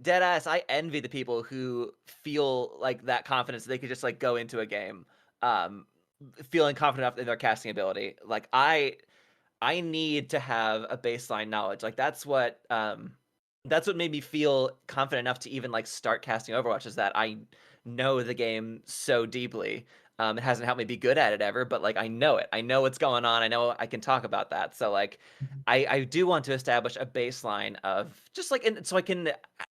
deadass, I envy the people who feel like that confidence that they could just like go into a game, feeling confident enough in their casting ability. Like I need to have a baseline knowledge. Like that's what made me feel confident enough to even like start casting Overwatch, is that I know the game so deeply. It hasn't helped me be good at it ever, but like I know it. I know what's going on. I know I can talk about that. So like I do want to establish a baseline of just like, and so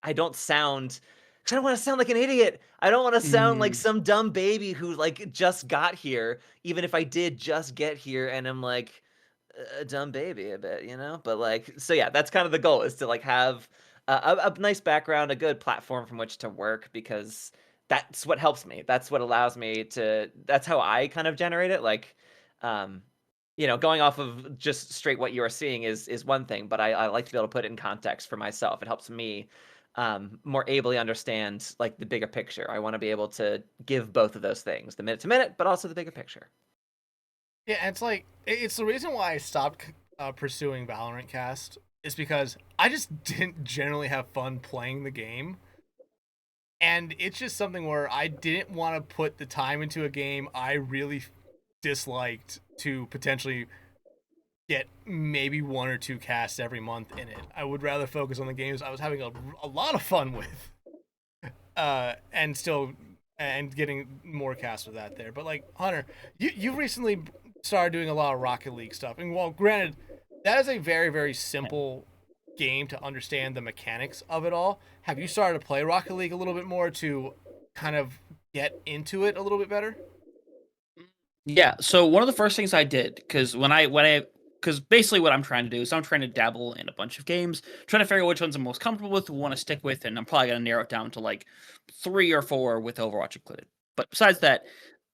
I don't sound, because I don't want to sound like an idiot. I don't want to sound like some dumb baby who like just got here, even if I did just get here and I'm like a dumb baby a bit, you know? But like, so yeah, that's kind of the goal, is to like have a nice background, a good platform from which to work, because that's what helps me. That's what allows me to, that's how I kind of generate it. Like, you know, going off of just straight what you are seeing is one thing, but I like to be able to put it in context for myself. It helps me more ably understand like the bigger picture. I want to be able to give both of those things, the minute to minute, but also the bigger picture. Yeah, and it's like it's the reason why I stopped pursuing Valorant Cast is because I just didn't generally have fun playing the game. And it's just something where I didn't want to put the time into a game I really disliked to potentially get maybe 1 or 2 casts every month in it. I would rather focus on the games I was having a lot of fun with, and still and getting more casts with that there. But like Hunter, you've recently started doing a lot of Rocket League stuff, and while granted, that is a very very simple game to understand the mechanics of it all. Have you started to play Rocket League a little bit more to kind of get into it a little bit better? Yeah, so one of the first things I did, because because basically what I'm trying to do is I'm trying to dabble in a bunch of games, trying to figure out which ones I'm most comfortable with, want to stick with, and I'm probably gonna narrow it down to like 3 or 4 with Overwatch included. But besides that,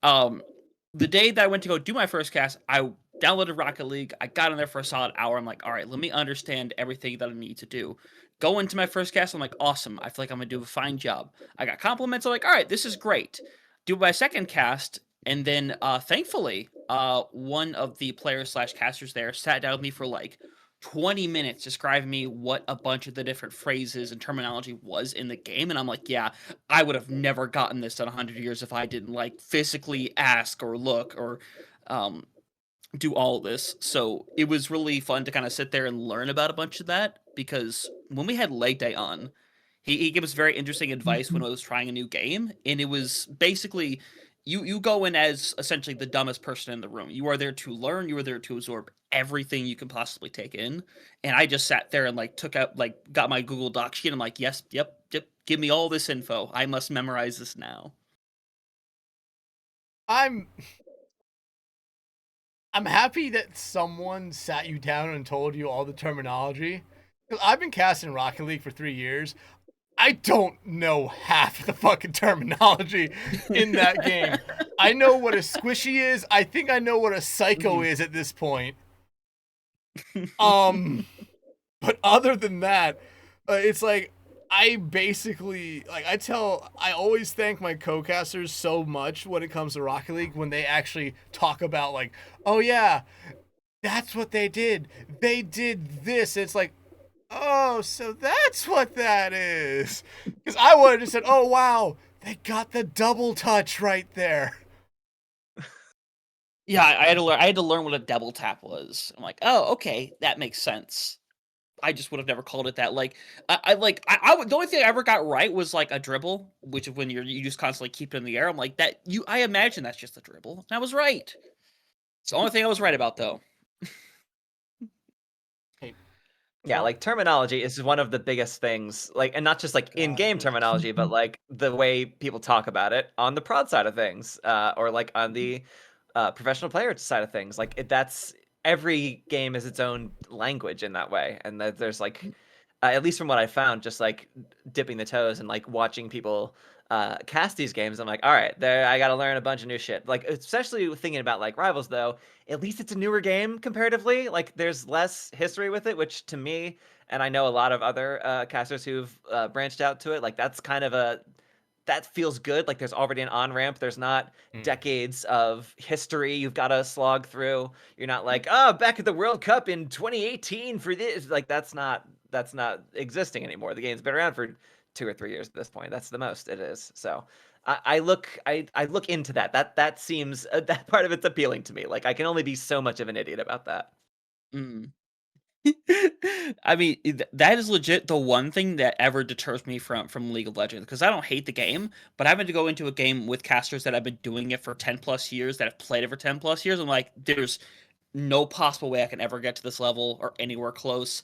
the day that I went to go do my first cast, I downloaded Rocket League. I got in there for a solid hour. I'm like, all right, let me understand everything that I need to do. Go into my first cast. I'm like, awesome. I feel like I'm gonna do a fine job. I got compliments. I'm like, all right, this is great. Do my second cast, and then thankfully, one of the players slash casters there sat down with me for like 20 minutes describing me what a bunch of the different phrases and terminology was in the game. And I'm like, yeah, I would have never gotten this in 100 years if I didn't like physically ask or look or um, do all this. So it was really fun to kind of sit there and learn about a bunch of that, because when we had leg day on, he gave us very interesting advice when I was trying a new game, and it was basically you go in as essentially the dumbest person in the room. You are there to learn, you are there to absorb everything you can possibly take in. And I just sat there and like took out like got my Google Doc sheet. I'm like, yes, yep, give me all this info. I must memorize this now. I'm happy that someone sat you down and told you all the terminology. 'Cause I've been casting Rocket League for 3 years. I don't know half the fucking terminology in that game. I know what a squishy is. I think I know what a psycho is at this point. But other than that, it's like I basically like I always thank my co-casters so much when it comes to Rocket League when they actually talk about like, oh yeah, that's what they did. They did this. It's like, oh, so that's what that is. Because I would have just said, oh wow, they got the double touch right there. Yeah, I had to learn what a double tap was. I'm like, oh, okay, that makes sense. I just would have never called it that. Like, the only thing I ever got right was like a dribble, which is when you just constantly keep it in the air. I'm like that. I imagine that's just a dribble. And I was right. It's the only thing I was right about, though. Yeah, Well- like terminology is one of the biggest things, like, and not just like in-game terminology, but like the way people talk about it on the prod side of things, or like on the professional player side of things. Like that's every game is its own language in that way, and that there's like, at least from what I found, just like dipping the toes and like watching people cast these games, I'm like, all right, there, I got to learn a bunch of new shit. Like, especially thinking about like Rivals, though, at least it's a newer game comparatively. Like, there's less history with it, which to me, and I know a lot of other casters who've branched out to it, like that's kind of that feels good. Like there's already an on ramp. There's not decades of history you've got to slog through. You're not like, oh, back at the World Cup in 2018 for this. Like that's not existing anymore. The game's been around for 2 or 3 years at this point. That's the most it is. So I look into that. That seems that part of it's appealing to me. Like I can only be so much of an idiot about that. Mm. I mean, that is legit the one thing that ever deters me from League of Legends, because I don't hate the game, but having to go into a game with casters that have been doing it for 10 plus years, that have played it for 10 plus years, I'm like, there's no possible way I can ever get to this level or anywhere close.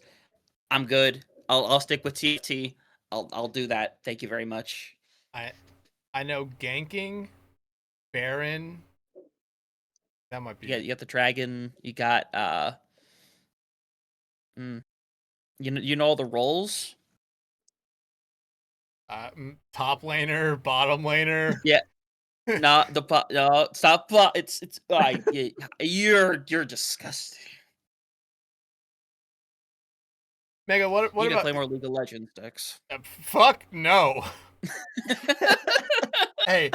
I'm good. I'll stick with TFT. I'll do that. Thank you very much. I know ganking, Baron. That might be. You got the dragon. You got you know all the roles. Top laner, bottom laner. Yeah. No, no, stop. It's you're disgusting. Mega, what You need to about play more League of Legends, Dex. fuck no. Hey,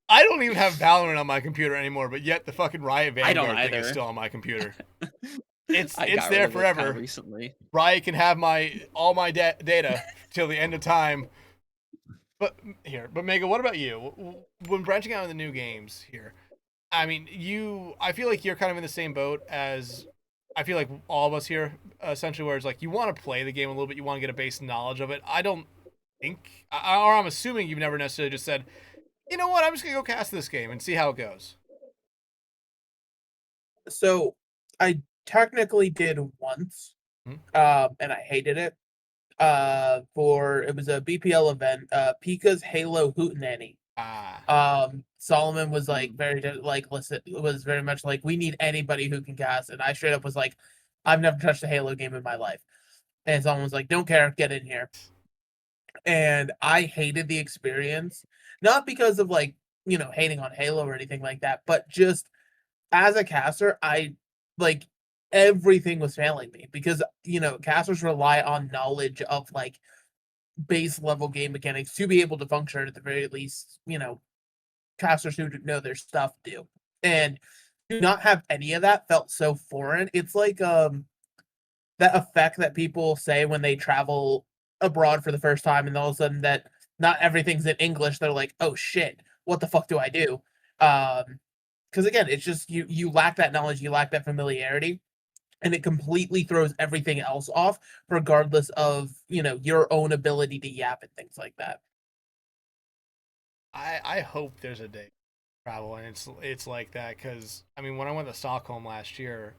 I don't even have Valorant on my computer anymore, but yet the fucking Riot I don't Vanguard thing is either. still on my computer. It's I got there rid of it kinda forever. recently. Riot can have all my data till the end of time. But Mega, what about you? When branching out into new games here, I mean, I feel like you're kind of in the same boat as I feel like all of us here, essentially, where it's like you want to play the game a little bit, you want to get a base knowledge of it. I don't think, or I'm assuming you've never necessarily just said, you know what, I'm just gonna go cast this game and see how it goes. So I technically did once, Hmm. and I hated it. It was a BPL event, Pika's Halo Hootenanny. Solomon was like listen, it was very much like, we need anybody who can cast, and I straight up was like, I've never touched a Halo game in my life. And Solomon was like, don't care, get in here. And I hated the experience, not because of like, hating on Halo or anything like that, but just as a caster, I like everything was failing me because casters rely on knowledge of like base level game mechanics to be able to function at the very least. Casters who know their stuff do, and do not have any of that felt so foreign. It's like that effect that people say when they travel abroad for the first time, and all of a sudden that not everything's in English. They're like, oh shit, what the fuck do I do? Because again, it's just you lack that knowledge, you lack that familiarity, and it completely throws everything else off, regardless of your own ability to yap and things like that. I hope there's a day travel and it's like that, because I mean, when I went to Stockholm last year,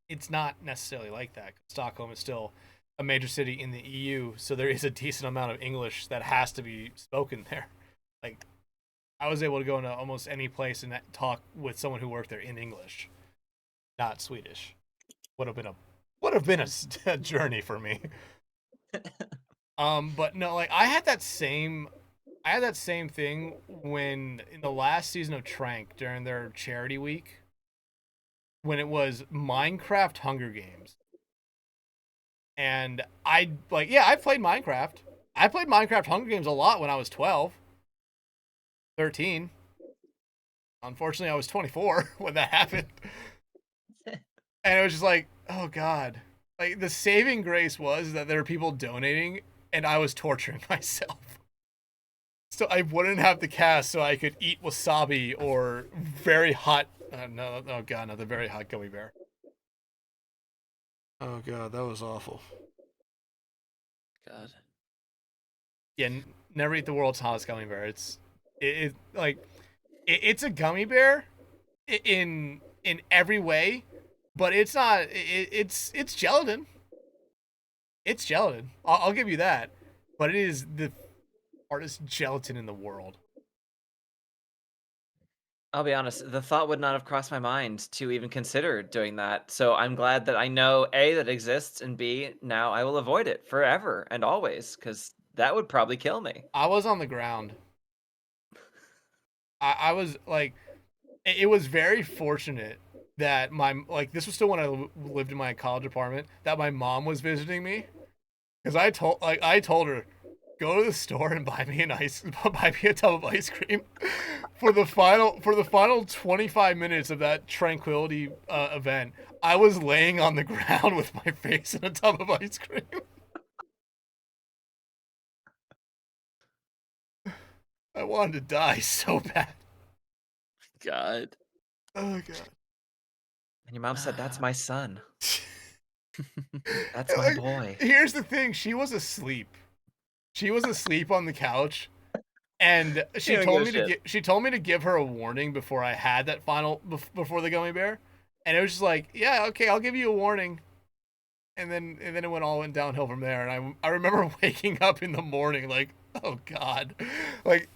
it's not necessarily like that. Stockholm is still a major city in the EU, so there is a decent amount of English that has to be spoken there. Like, I was able to go into almost any place and talk with someone who worked there in English, not Swedish. Would have been a journey for me. But no, like I had that same thing when in the last season of Trank during their charity week, when it was Minecraft Hunger Games. And I played Minecraft. I played Minecraft Hunger Games a lot when I was 12, 13. Unfortunately, I was 24 when that happened. And it was just like, oh God. Like, the saving grace was that there were people donating and I was torturing myself. So I wouldn't have to cast, so I could eat wasabi or very hot, the very hot gummy bear. Oh God, that was awful. God. Yeah, never eat the world's hottest gummy bear. It's a gummy bear in every way, but it's not. It's gelatin. It's gelatin. I'll give you that, but it is the hardest gelatin in the world. I'll be honest, the thought would not have crossed my mind to even consider doing that. So I'm glad that I know A, that it exists, and B, now I will avoid it forever and always, because that would probably kill me. I was on the ground. I was like, it was very fortunate that this was still when I lived in my college apartment, that my mom was visiting me, because I told her, go to the store and buy me a tub of ice cream. For the final 25 minutes of that tranquility event, I was laying on the ground with my face in a tub of ice cream. I wanted to die so bad. God. Oh God. And your mom said, that's my son. That's my boy. Here's the thing. She was asleep. She was asleep on the couch. And she told me to give her a warning before I had that before the gummy bear. And it was just like, yeah, okay, I'll give you a warning. And then it went downhill from there. And I remember waking up in the morning like, oh God, like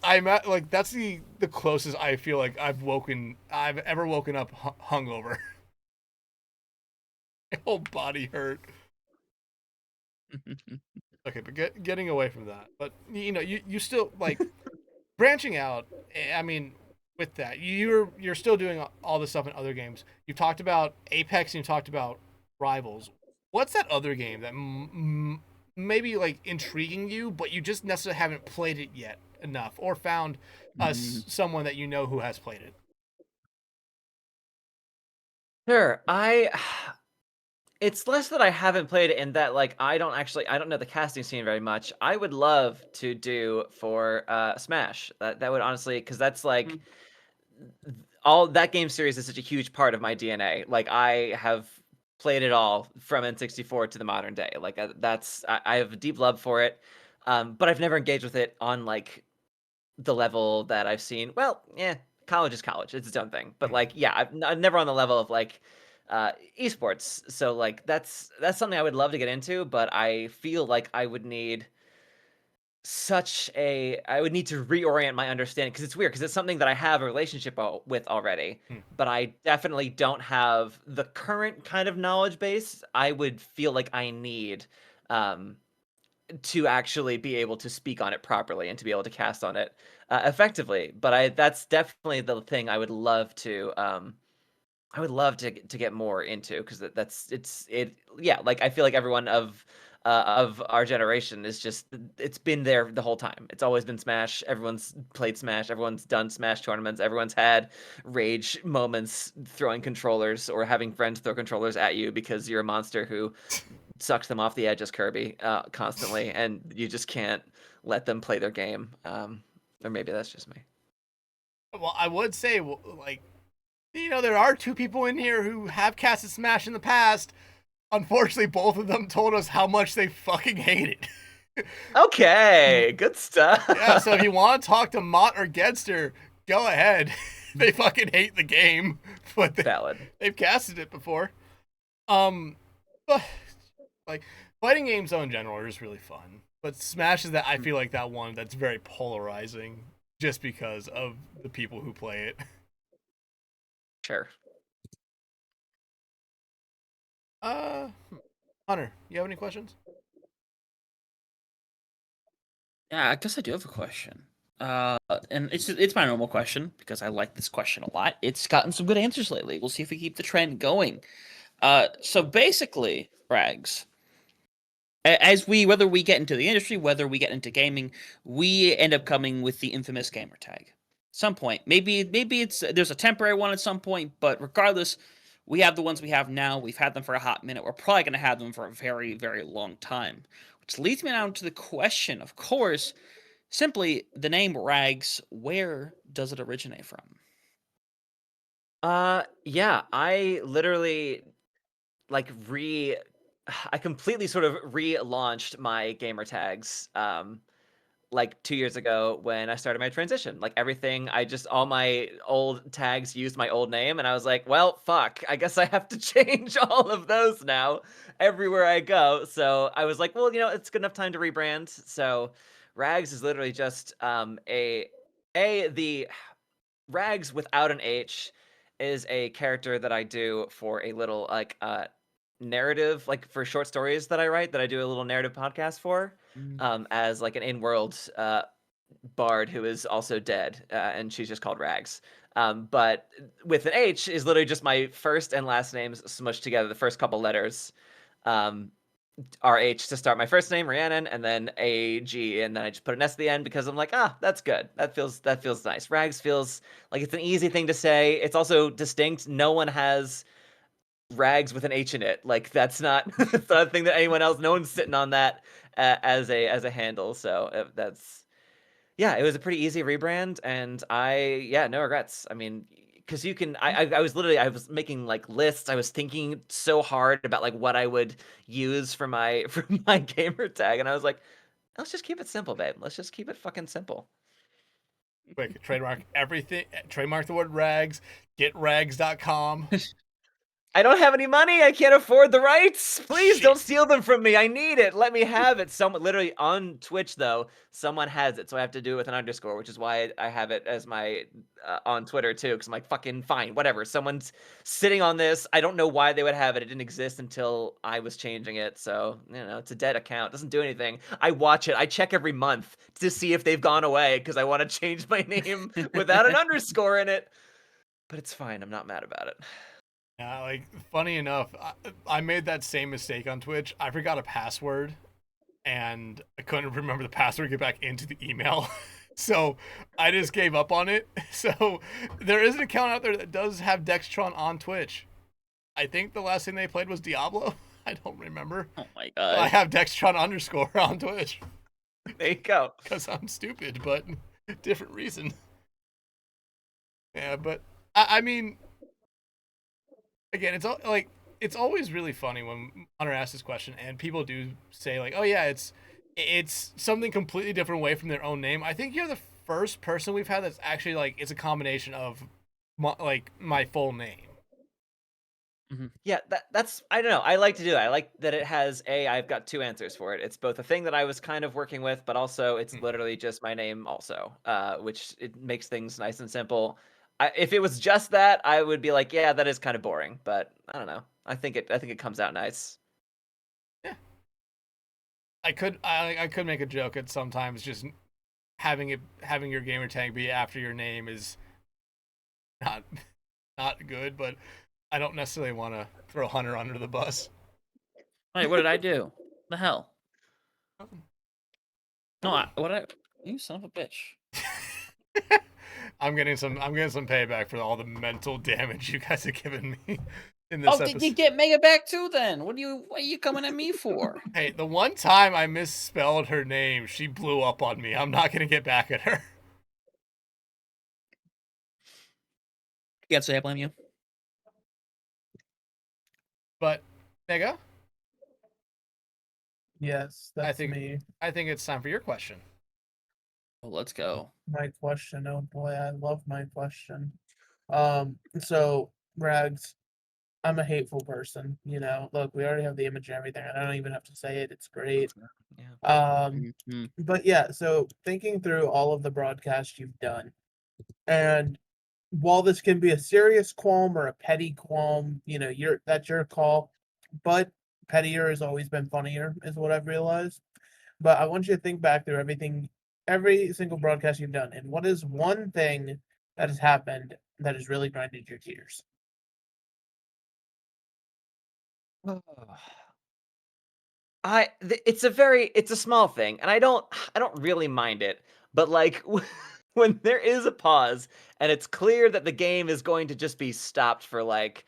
that's the closest I feel like I've ever woken up hungover. My whole body hurt. Okay, but getting away from that. But you still like branching out. I mean, with that, you're still doing all this stuff in other games. You've talked about Apex and you talked about Rivals. What's that other game that maybe like intriguing you, but you just necessarily haven't played it yet enough, or found someone that you know who has played it? Sure. It's less that I haven't played it in that like I don't know the casting scene very much. I would love to do for Smash. That would honestly, because that's like all that game series is such a huge part of my DNA. Like I have played it all from N64 to the modern day. Like I have a deep love for it. But I've never engaged with it on like the level that I've seen. Well, yeah, college is college. It's its own thing. But like, yeah, I'm never on the level of like esports. So like that's something I would love to get into, but I feel like I would need I would need to reorient my understanding, because it's weird, because it's something that I have a relationship with already, but I definitely don't have the current kind of knowledge base I would feel like I need to actually be able to speak on it properly and to be able to cast on it effectively. But that's definitely the thing I would love to get more into, because yeah, like I feel like everyone of our generation is just, it's been there the whole time. It's always been Smash. Everyone's played Smash. Everyone's done Smash tournaments. Everyone's had rage moments throwing controllers or having friends throw controllers at you because you're a monster who sucks them off the edge as Kirby constantly, and you just can't let them play their game. Or maybe that's just me. Well, I would say, like, there are two people in here who have casted Smash in the past. Unfortunately, both of them told us how much they fucking hate it. Okay, good stuff. Yeah, so if you want to talk to Mott or Gedster, go ahead. They fucking hate the game, but they've casted it before. But like, fighting games though in general are just really fun. But Smash is I feel like that one that's very polarizing, just because of the people who play it. Sure. Hunter, you have any questions? Yeah, I guess I do have a question. And it's my normal question because I like this question a lot. It's gotten some good answers lately. We'll see if we keep the trend going. So basically, Rags, whether we get into the industry, whether we get into gaming, we end up coming with the infamous gamer tag. Some point, maybe there's a temporary one at some point, but regardless, we have the ones we have now. We've had them for a hot minute. We're probably going to have them for a very, very long time. Which leads me now to the question, of course, simply the name Rags, where does it originate from? Yeah, I literally like I completely sort of relaunched my gamer tags like 2 years ago when I started my transition. Like everything, all my old tags used my old name, and I was like, well, fuck, I guess I have to change all of those now everywhere I go. So I was like, well, it's good enough time to rebrand. So Rags is literally just the Rags without an H is a character that I do for a little like narrative, like for short stories that I write, that I do a little narrative podcast for, as like an in-world bard who is also dead, and she's just called Rags. But with an H is literally just my first and last names smushed together, the first couple letters. RH to start my first name, Rhiannon, and then AG, and then I just put an S at the end because I'm like, that's good. That feels nice. Rags feels like it's an easy thing to say. It's also distinct. No one has Rags with an H in it. Like that's not it's not a thing that anyone else. No one's sitting on that as a handle. So that's it was a pretty easy rebrand, and no regrets. I mean, because you can I was making like lists. I was thinking so hard about like what I would use for my gamer tag, and I was like, let's just keep it simple, babe. Let's just keep it fucking simple. Quick, trademark everything. Trademark the word Rags. GetRags.com. I don't have any money. I can't afford the rights. Please don't steal them from me. I need it. Let me have it. Someone literally on Twitch though, someone has it, so I have to do it with an underscore, which is why I have it as my on Twitter too. Because I'm like, fucking fine, whatever. Someone's sitting on this. I don't know why they would have it. It didn't exist until I was changing it. So it's a dead account. It doesn't do anything. I watch it. I check every month to see if they've gone away because I want to change my name without an underscore in it. But it's fine. I'm not mad about it. Yeah, like funny enough, I made that same mistake on Twitch. I forgot a password, and I couldn't remember the password to get back into the email. So I just gave up on it. So there is an account out there that does have Dexatron on Twitch. I think the last thing they played was Diablo. I don't remember. Oh my But I god. have Dexatron underscore on Twitch There you go. because I'm stupid, but different reason. Yeah, but I mean, again, it's always really funny when Hunter asks this question and people do say like, "Oh yeah, it's something completely different away from their own name." I think you're the first person we've had that's actually like it's a combination of my full name. Yeah, that's I don't know. I like to do that. I like that it has I've got two answers for it. It's both a thing that I was kind of working with, but also it's literally just my name also, which it makes things nice and simple. If it was just that, I would be like, yeah, that is kind of boring. But I don't know. I think it comes out nice. Yeah, I could make a joke at sometimes just having your gamer tag be after your name is not not good, but I don't necessarily want to throw Hunter under the bus. Wait, what did I do? The hell? No, you son of a bitch. I'm getting some payback for all the mental damage you guys have given me in this episode. Did you get Mega back too then? What are you coming at me for? Hey, the one time I misspelled her name, she blew up on me. I'm not gonna get back at her. Can't say I blame you. But Mega, Yes, that's me. I think it's time for your question. Well, let's go. My question. Oh boy, I love my question. So Rags, I'm a hateful person. You know, look, we already have the image and everything. I don't even have to say it. It's great. Yeah. But yeah. So thinking through all of the broadcasts you've done, and while this can be a serious qualm or a petty qualm, you know, that's your call. But pettier has always been funnier, is what I've realized. But I want you to think back through every single broadcast you've done, and what is one thing that has happened that has really grinded your gears? It's a small thing, and I don't really mind it, but like when there is a pause and it's clear that the game is going to just be stopped for like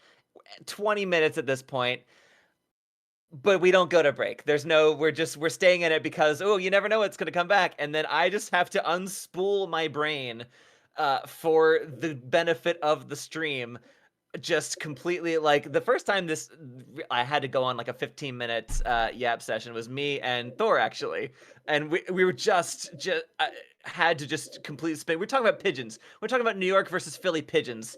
20 minutes at this point, but we don't go to break. We're staying in it because you never know it's going to come back, and then I just have to unspool my brain for the benefit of the stream. Just completely like the first time I had to go on like a 15-minute yap session was me and Thor actually, and we were just had to just completely spin. We're talking about pigeons. We're talking about New York versus Philly pigeons.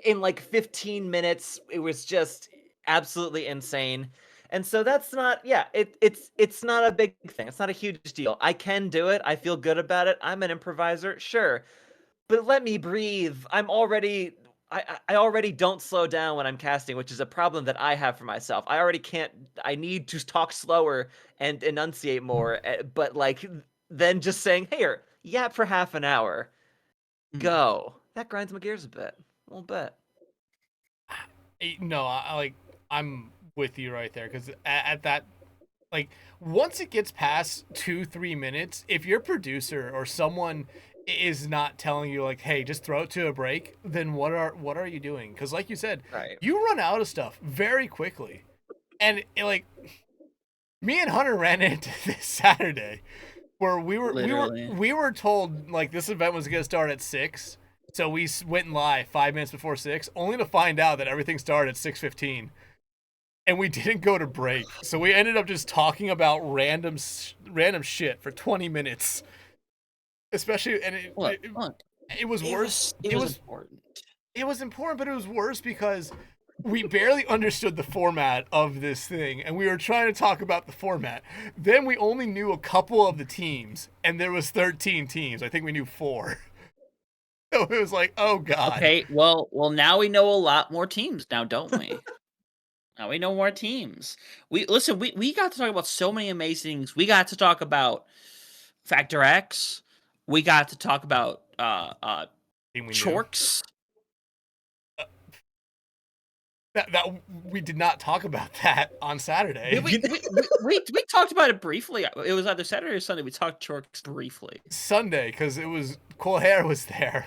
In like 15 minutes, it was just absolutely insane. And so that's not it's not a big thing. It's not a huge deal. I can do it. I feel good about it. I'm an improviser, sure. But let me breathe. I already don't slow down when I'm casting, which is a problem that I have for myself. I already can't. I need to talk slower and enunciate more. But like, then just saying, "Hey, yap for half an hour, go." That grinds my gears a little bit. No, I'm with you right there because at that, like, once it gets past 2-3 minutes, if your producer or someone is not telling you like, hey, just throw it to a break, then what are you doing? Because like you said, Right. you run out of stuff very quickly, and like me and Hunter ran into this Saturday where we were told like this event was gonna start at 6, so we went live 5 minutes before 6, only to find out that everything started at 6:15. And we didn't go to break, so we ended up just talking about random shit for 20 minutes. Especially, and it was worse. It was important. It was important, but it was worse because we barely understood the format of this thing, and we were trying to talk about the format. Then we only knew a couple of the teams, and there was 13 teams. I think we knew 4. So it was like, oh god. Okay, well, now we know a lot more teams now, don't we? Now we know more teams. We got to talk about so many amazing things. We got to talk about Factor X. We got to talk about Chorks. That we did not talk about that on Saturday. We talked about it briefly. It was either Saturday or Sunday. We talked Chorks briefly. Sunday, because it was Colhair was there.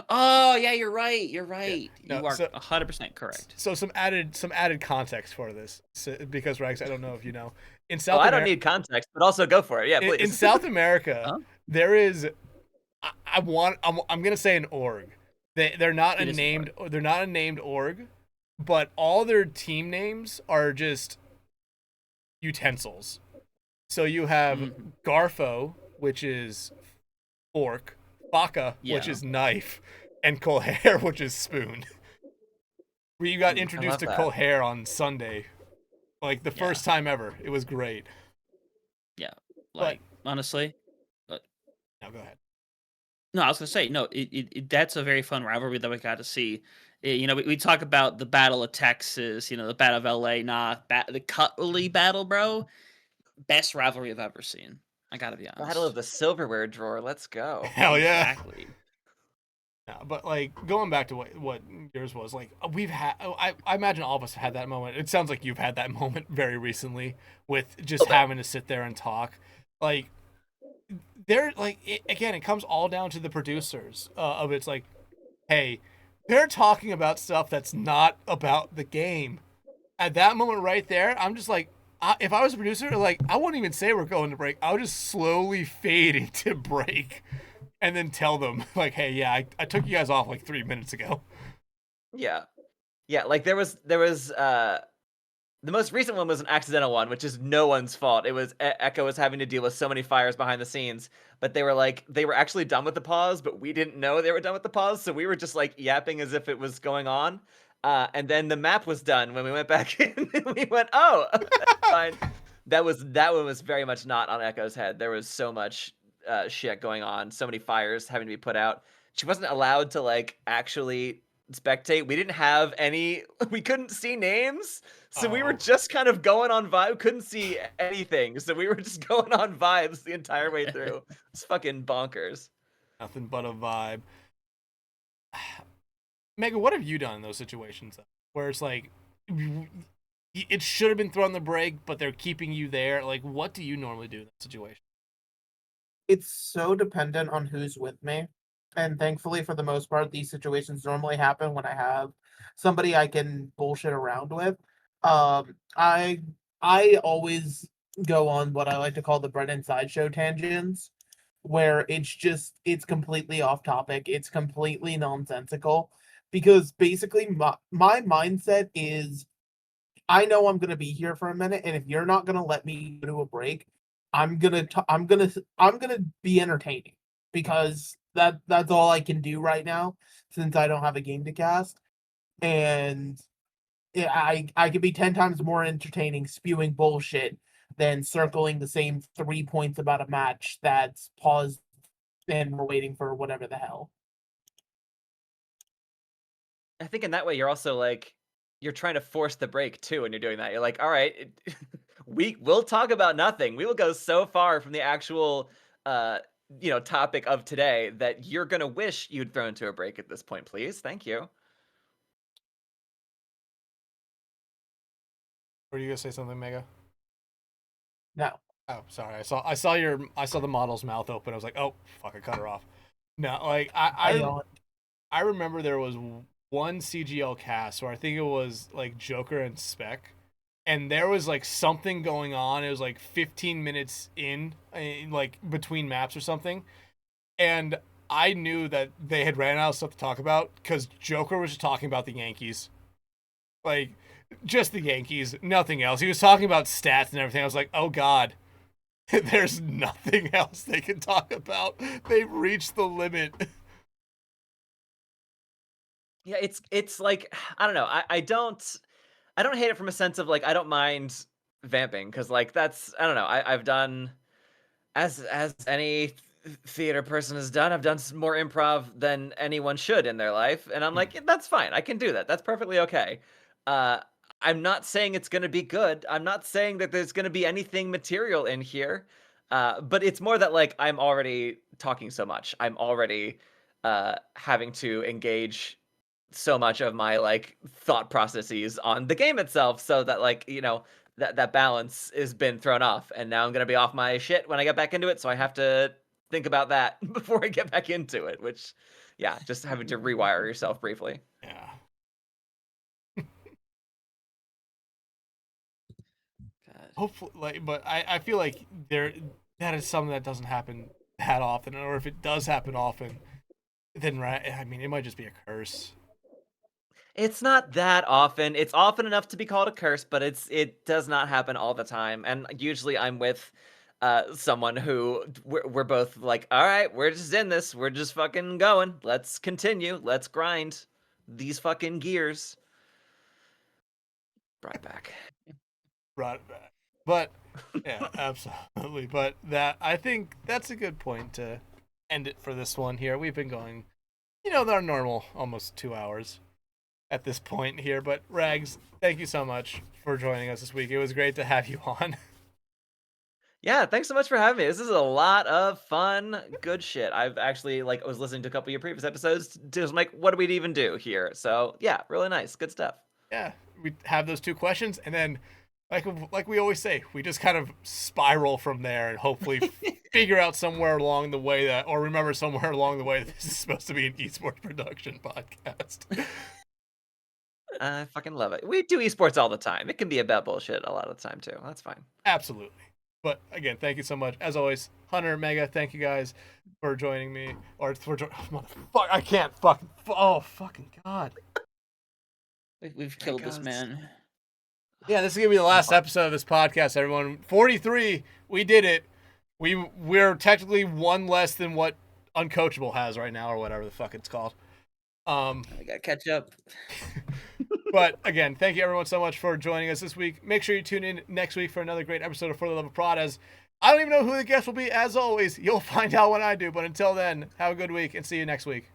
Oh yeah, you're right. You're right. No, You are so- 100% correct. So some added context for this, because Rags, I don't know if you know, in Oh, South I don't America, need context, but also go for it. Yeah, please. in South America, Huh? there is, I'm gonna say an org. They're not It a is an named they're not a named org, but all their team names are just utensils. So you have Mhm. Garfo, which is fork, Baka, which Yeah. is knife, and Colhair, which is spoon. We got introduced to love that. Colhair on Sunday, like the Yeah. first time ever. It was great. Like honestly, Now go ahead. no, I was gonna say no. That's a very fun rivalry that we got to see. You know, we talk about the Battle of Texas. You know, the Battle of LA. The Cutlery Battle, bro. Best rivalry I've ever seen. I gotta be honest. Battle of the silverware drawer. Let's go. Hell yeah. Exactly. Yeah, but like going back to what yours was, like we've had. I imagine all of us have had that moment. It sounds like you've had that moment very recently with just having to sit there and talk. Like they're like again, it comes all down to the producers of it's like, hey, they're talking about stuff that's not about the game. At that moment right there, I'm just like, if I was a producer, like I wouldn't even say we're going to break. I would just slowly fade into break, and then tell them like, hey, yeah, I took you guys off like 3 minutes ago. Yeah. Yeah, like there was the most recent one was an accidental one, which is no one's fault. It was Echo was having to deal with so many fires behind the scenes, but they were actually done with the pause, but we didn't know they were done with the pause, so we were just like yapping as if it was going on. And then the map was done when we went back in, and we went, "Oh, that's fine." That one was very much not on Echo's head. There was so much shit going on, so many fires having to be put out. She wasn't allowed to like actually spectate. We didn't have any. We couldn't see names. So we were Oh. just kind of going on vibe, couldn't see anything. So we were just going on vibes the entire way through. It's fucking bonkers. Nothing but a vibe. Mega, what have you done in those situations where it's like it should have been thrown the break, but they're keeping you there? Like, what do you normally do in that situation? It's so dependent on who's with me. And thankfully, for the most part, these situations normally happen when I have somebody I can bullshit around with. I always go on what I like to call the bread and sideshow tangents, where it's completely off topic, it's completely nonsensical, because basically my mindset is I know I'm gonna be here for a minute, and if you're not gonna let me go to a break, I'm gonna be entertaining, because that's all I can do right now since I don't have a game to cast, and I could be 10 times more entertaining spewing bullshit than circling the same 3 points about a match that's paused and we're waiting for whatever the hell. I think in that way you're also like you're trying to force the break too when you're doing that. You're like, all right, we'll talk about nothing. We will go so far from the actual topic of today that you're gonna wish you'd thrown to a break at this point, please. Thank you. Were you gonna say something, Mega? No. Oh, sorry. I saw the model's mouth open. I was like, oh fuck, I cut her off. No, like I remember there was one CGL cast where I think it was like Joker and Spec, and there was like something going on. It was like 15 minutes in like between maps or something, and I knew that they had ran out of stuff to talk about because Joker was just talking about the Yankees, like just the Yankees, nothing else. He was talking about stats and everything. I was like, oh god. There's nothing else they can talk about. They've reached the limit. Yeah, it's like I don't know. I don't hate it from a sense of like I don't mind vamping because like that's I don't know. I've done as any theater person has done. I've done more improv than anyone should in their life, and I'm like, yeah, that's fine. I can do that. That's perfectly okay. I'm not saying it's gonna be good. I'm not saying that there's gonna be anything material in here. But it's more that like I'm already talking so much. I'm already having to engage so much of my like thought processes on the game itself, so that like, you know, that balance has been thrown off, and now I'm gonna be off my shit when I get back into it, so I have to think about that before I get back into it, which, yeah, just having to rewire yourself briefly. Yeah. God. Hopefully, like, but I feel like that is something that doesn't happen that often, or if it does happen often, then I mean, it might just be a curse. It's not that often. It's often enough to be called a curse, but it does not happen all the time. And usually I'm with someone who we're both like, all right, we're just in this. We're just fucking going. Let's continue. Let's grind these fucking gears. Brought it back. Brought it back. But yeah, absolutely. But I think that's a good point to end it for this one here. We've been going, our normal almost 2 hours at this point here. But Rhags, thank you so much for joining us this week. It was great to have you on. Yeah, thanks so much for having me. This is a lot of fun, good shit. I've actually I was listening to a couple of your previous episodes to just like, what do we even do here? So yeah, really nice, good stuff. Yeah, we have those 2 questions, and then like we always say, we just kind of spiral from there and hopefully figure out somewhere along the way remember somewhere along the way that this is supposed to be an esports production podcast. I fucking love it. We do esports all the time. It can be about bullshit a lot of the time too. That's fine. Absolutely. But again, thank you so much. As always, Hunter, Mega, thank you guys for joining me. Or for motherfucker, I can't fucking. Oh, fucking God. We've killed this man. Yeah, this is going to be the last episode of this podcast, everyone. 43, we did it. We're technically one less than what Uncoachable has right now, or whatever the fuck it's called. I gotta catch up. But again, thank you everyone so much for joining us this week. Make sure you tune in next week for another great episode of For the Love of Prod. As I don't even know who the guest will be. As always, you'll find out when I do. But until then, have a good week and see you next week.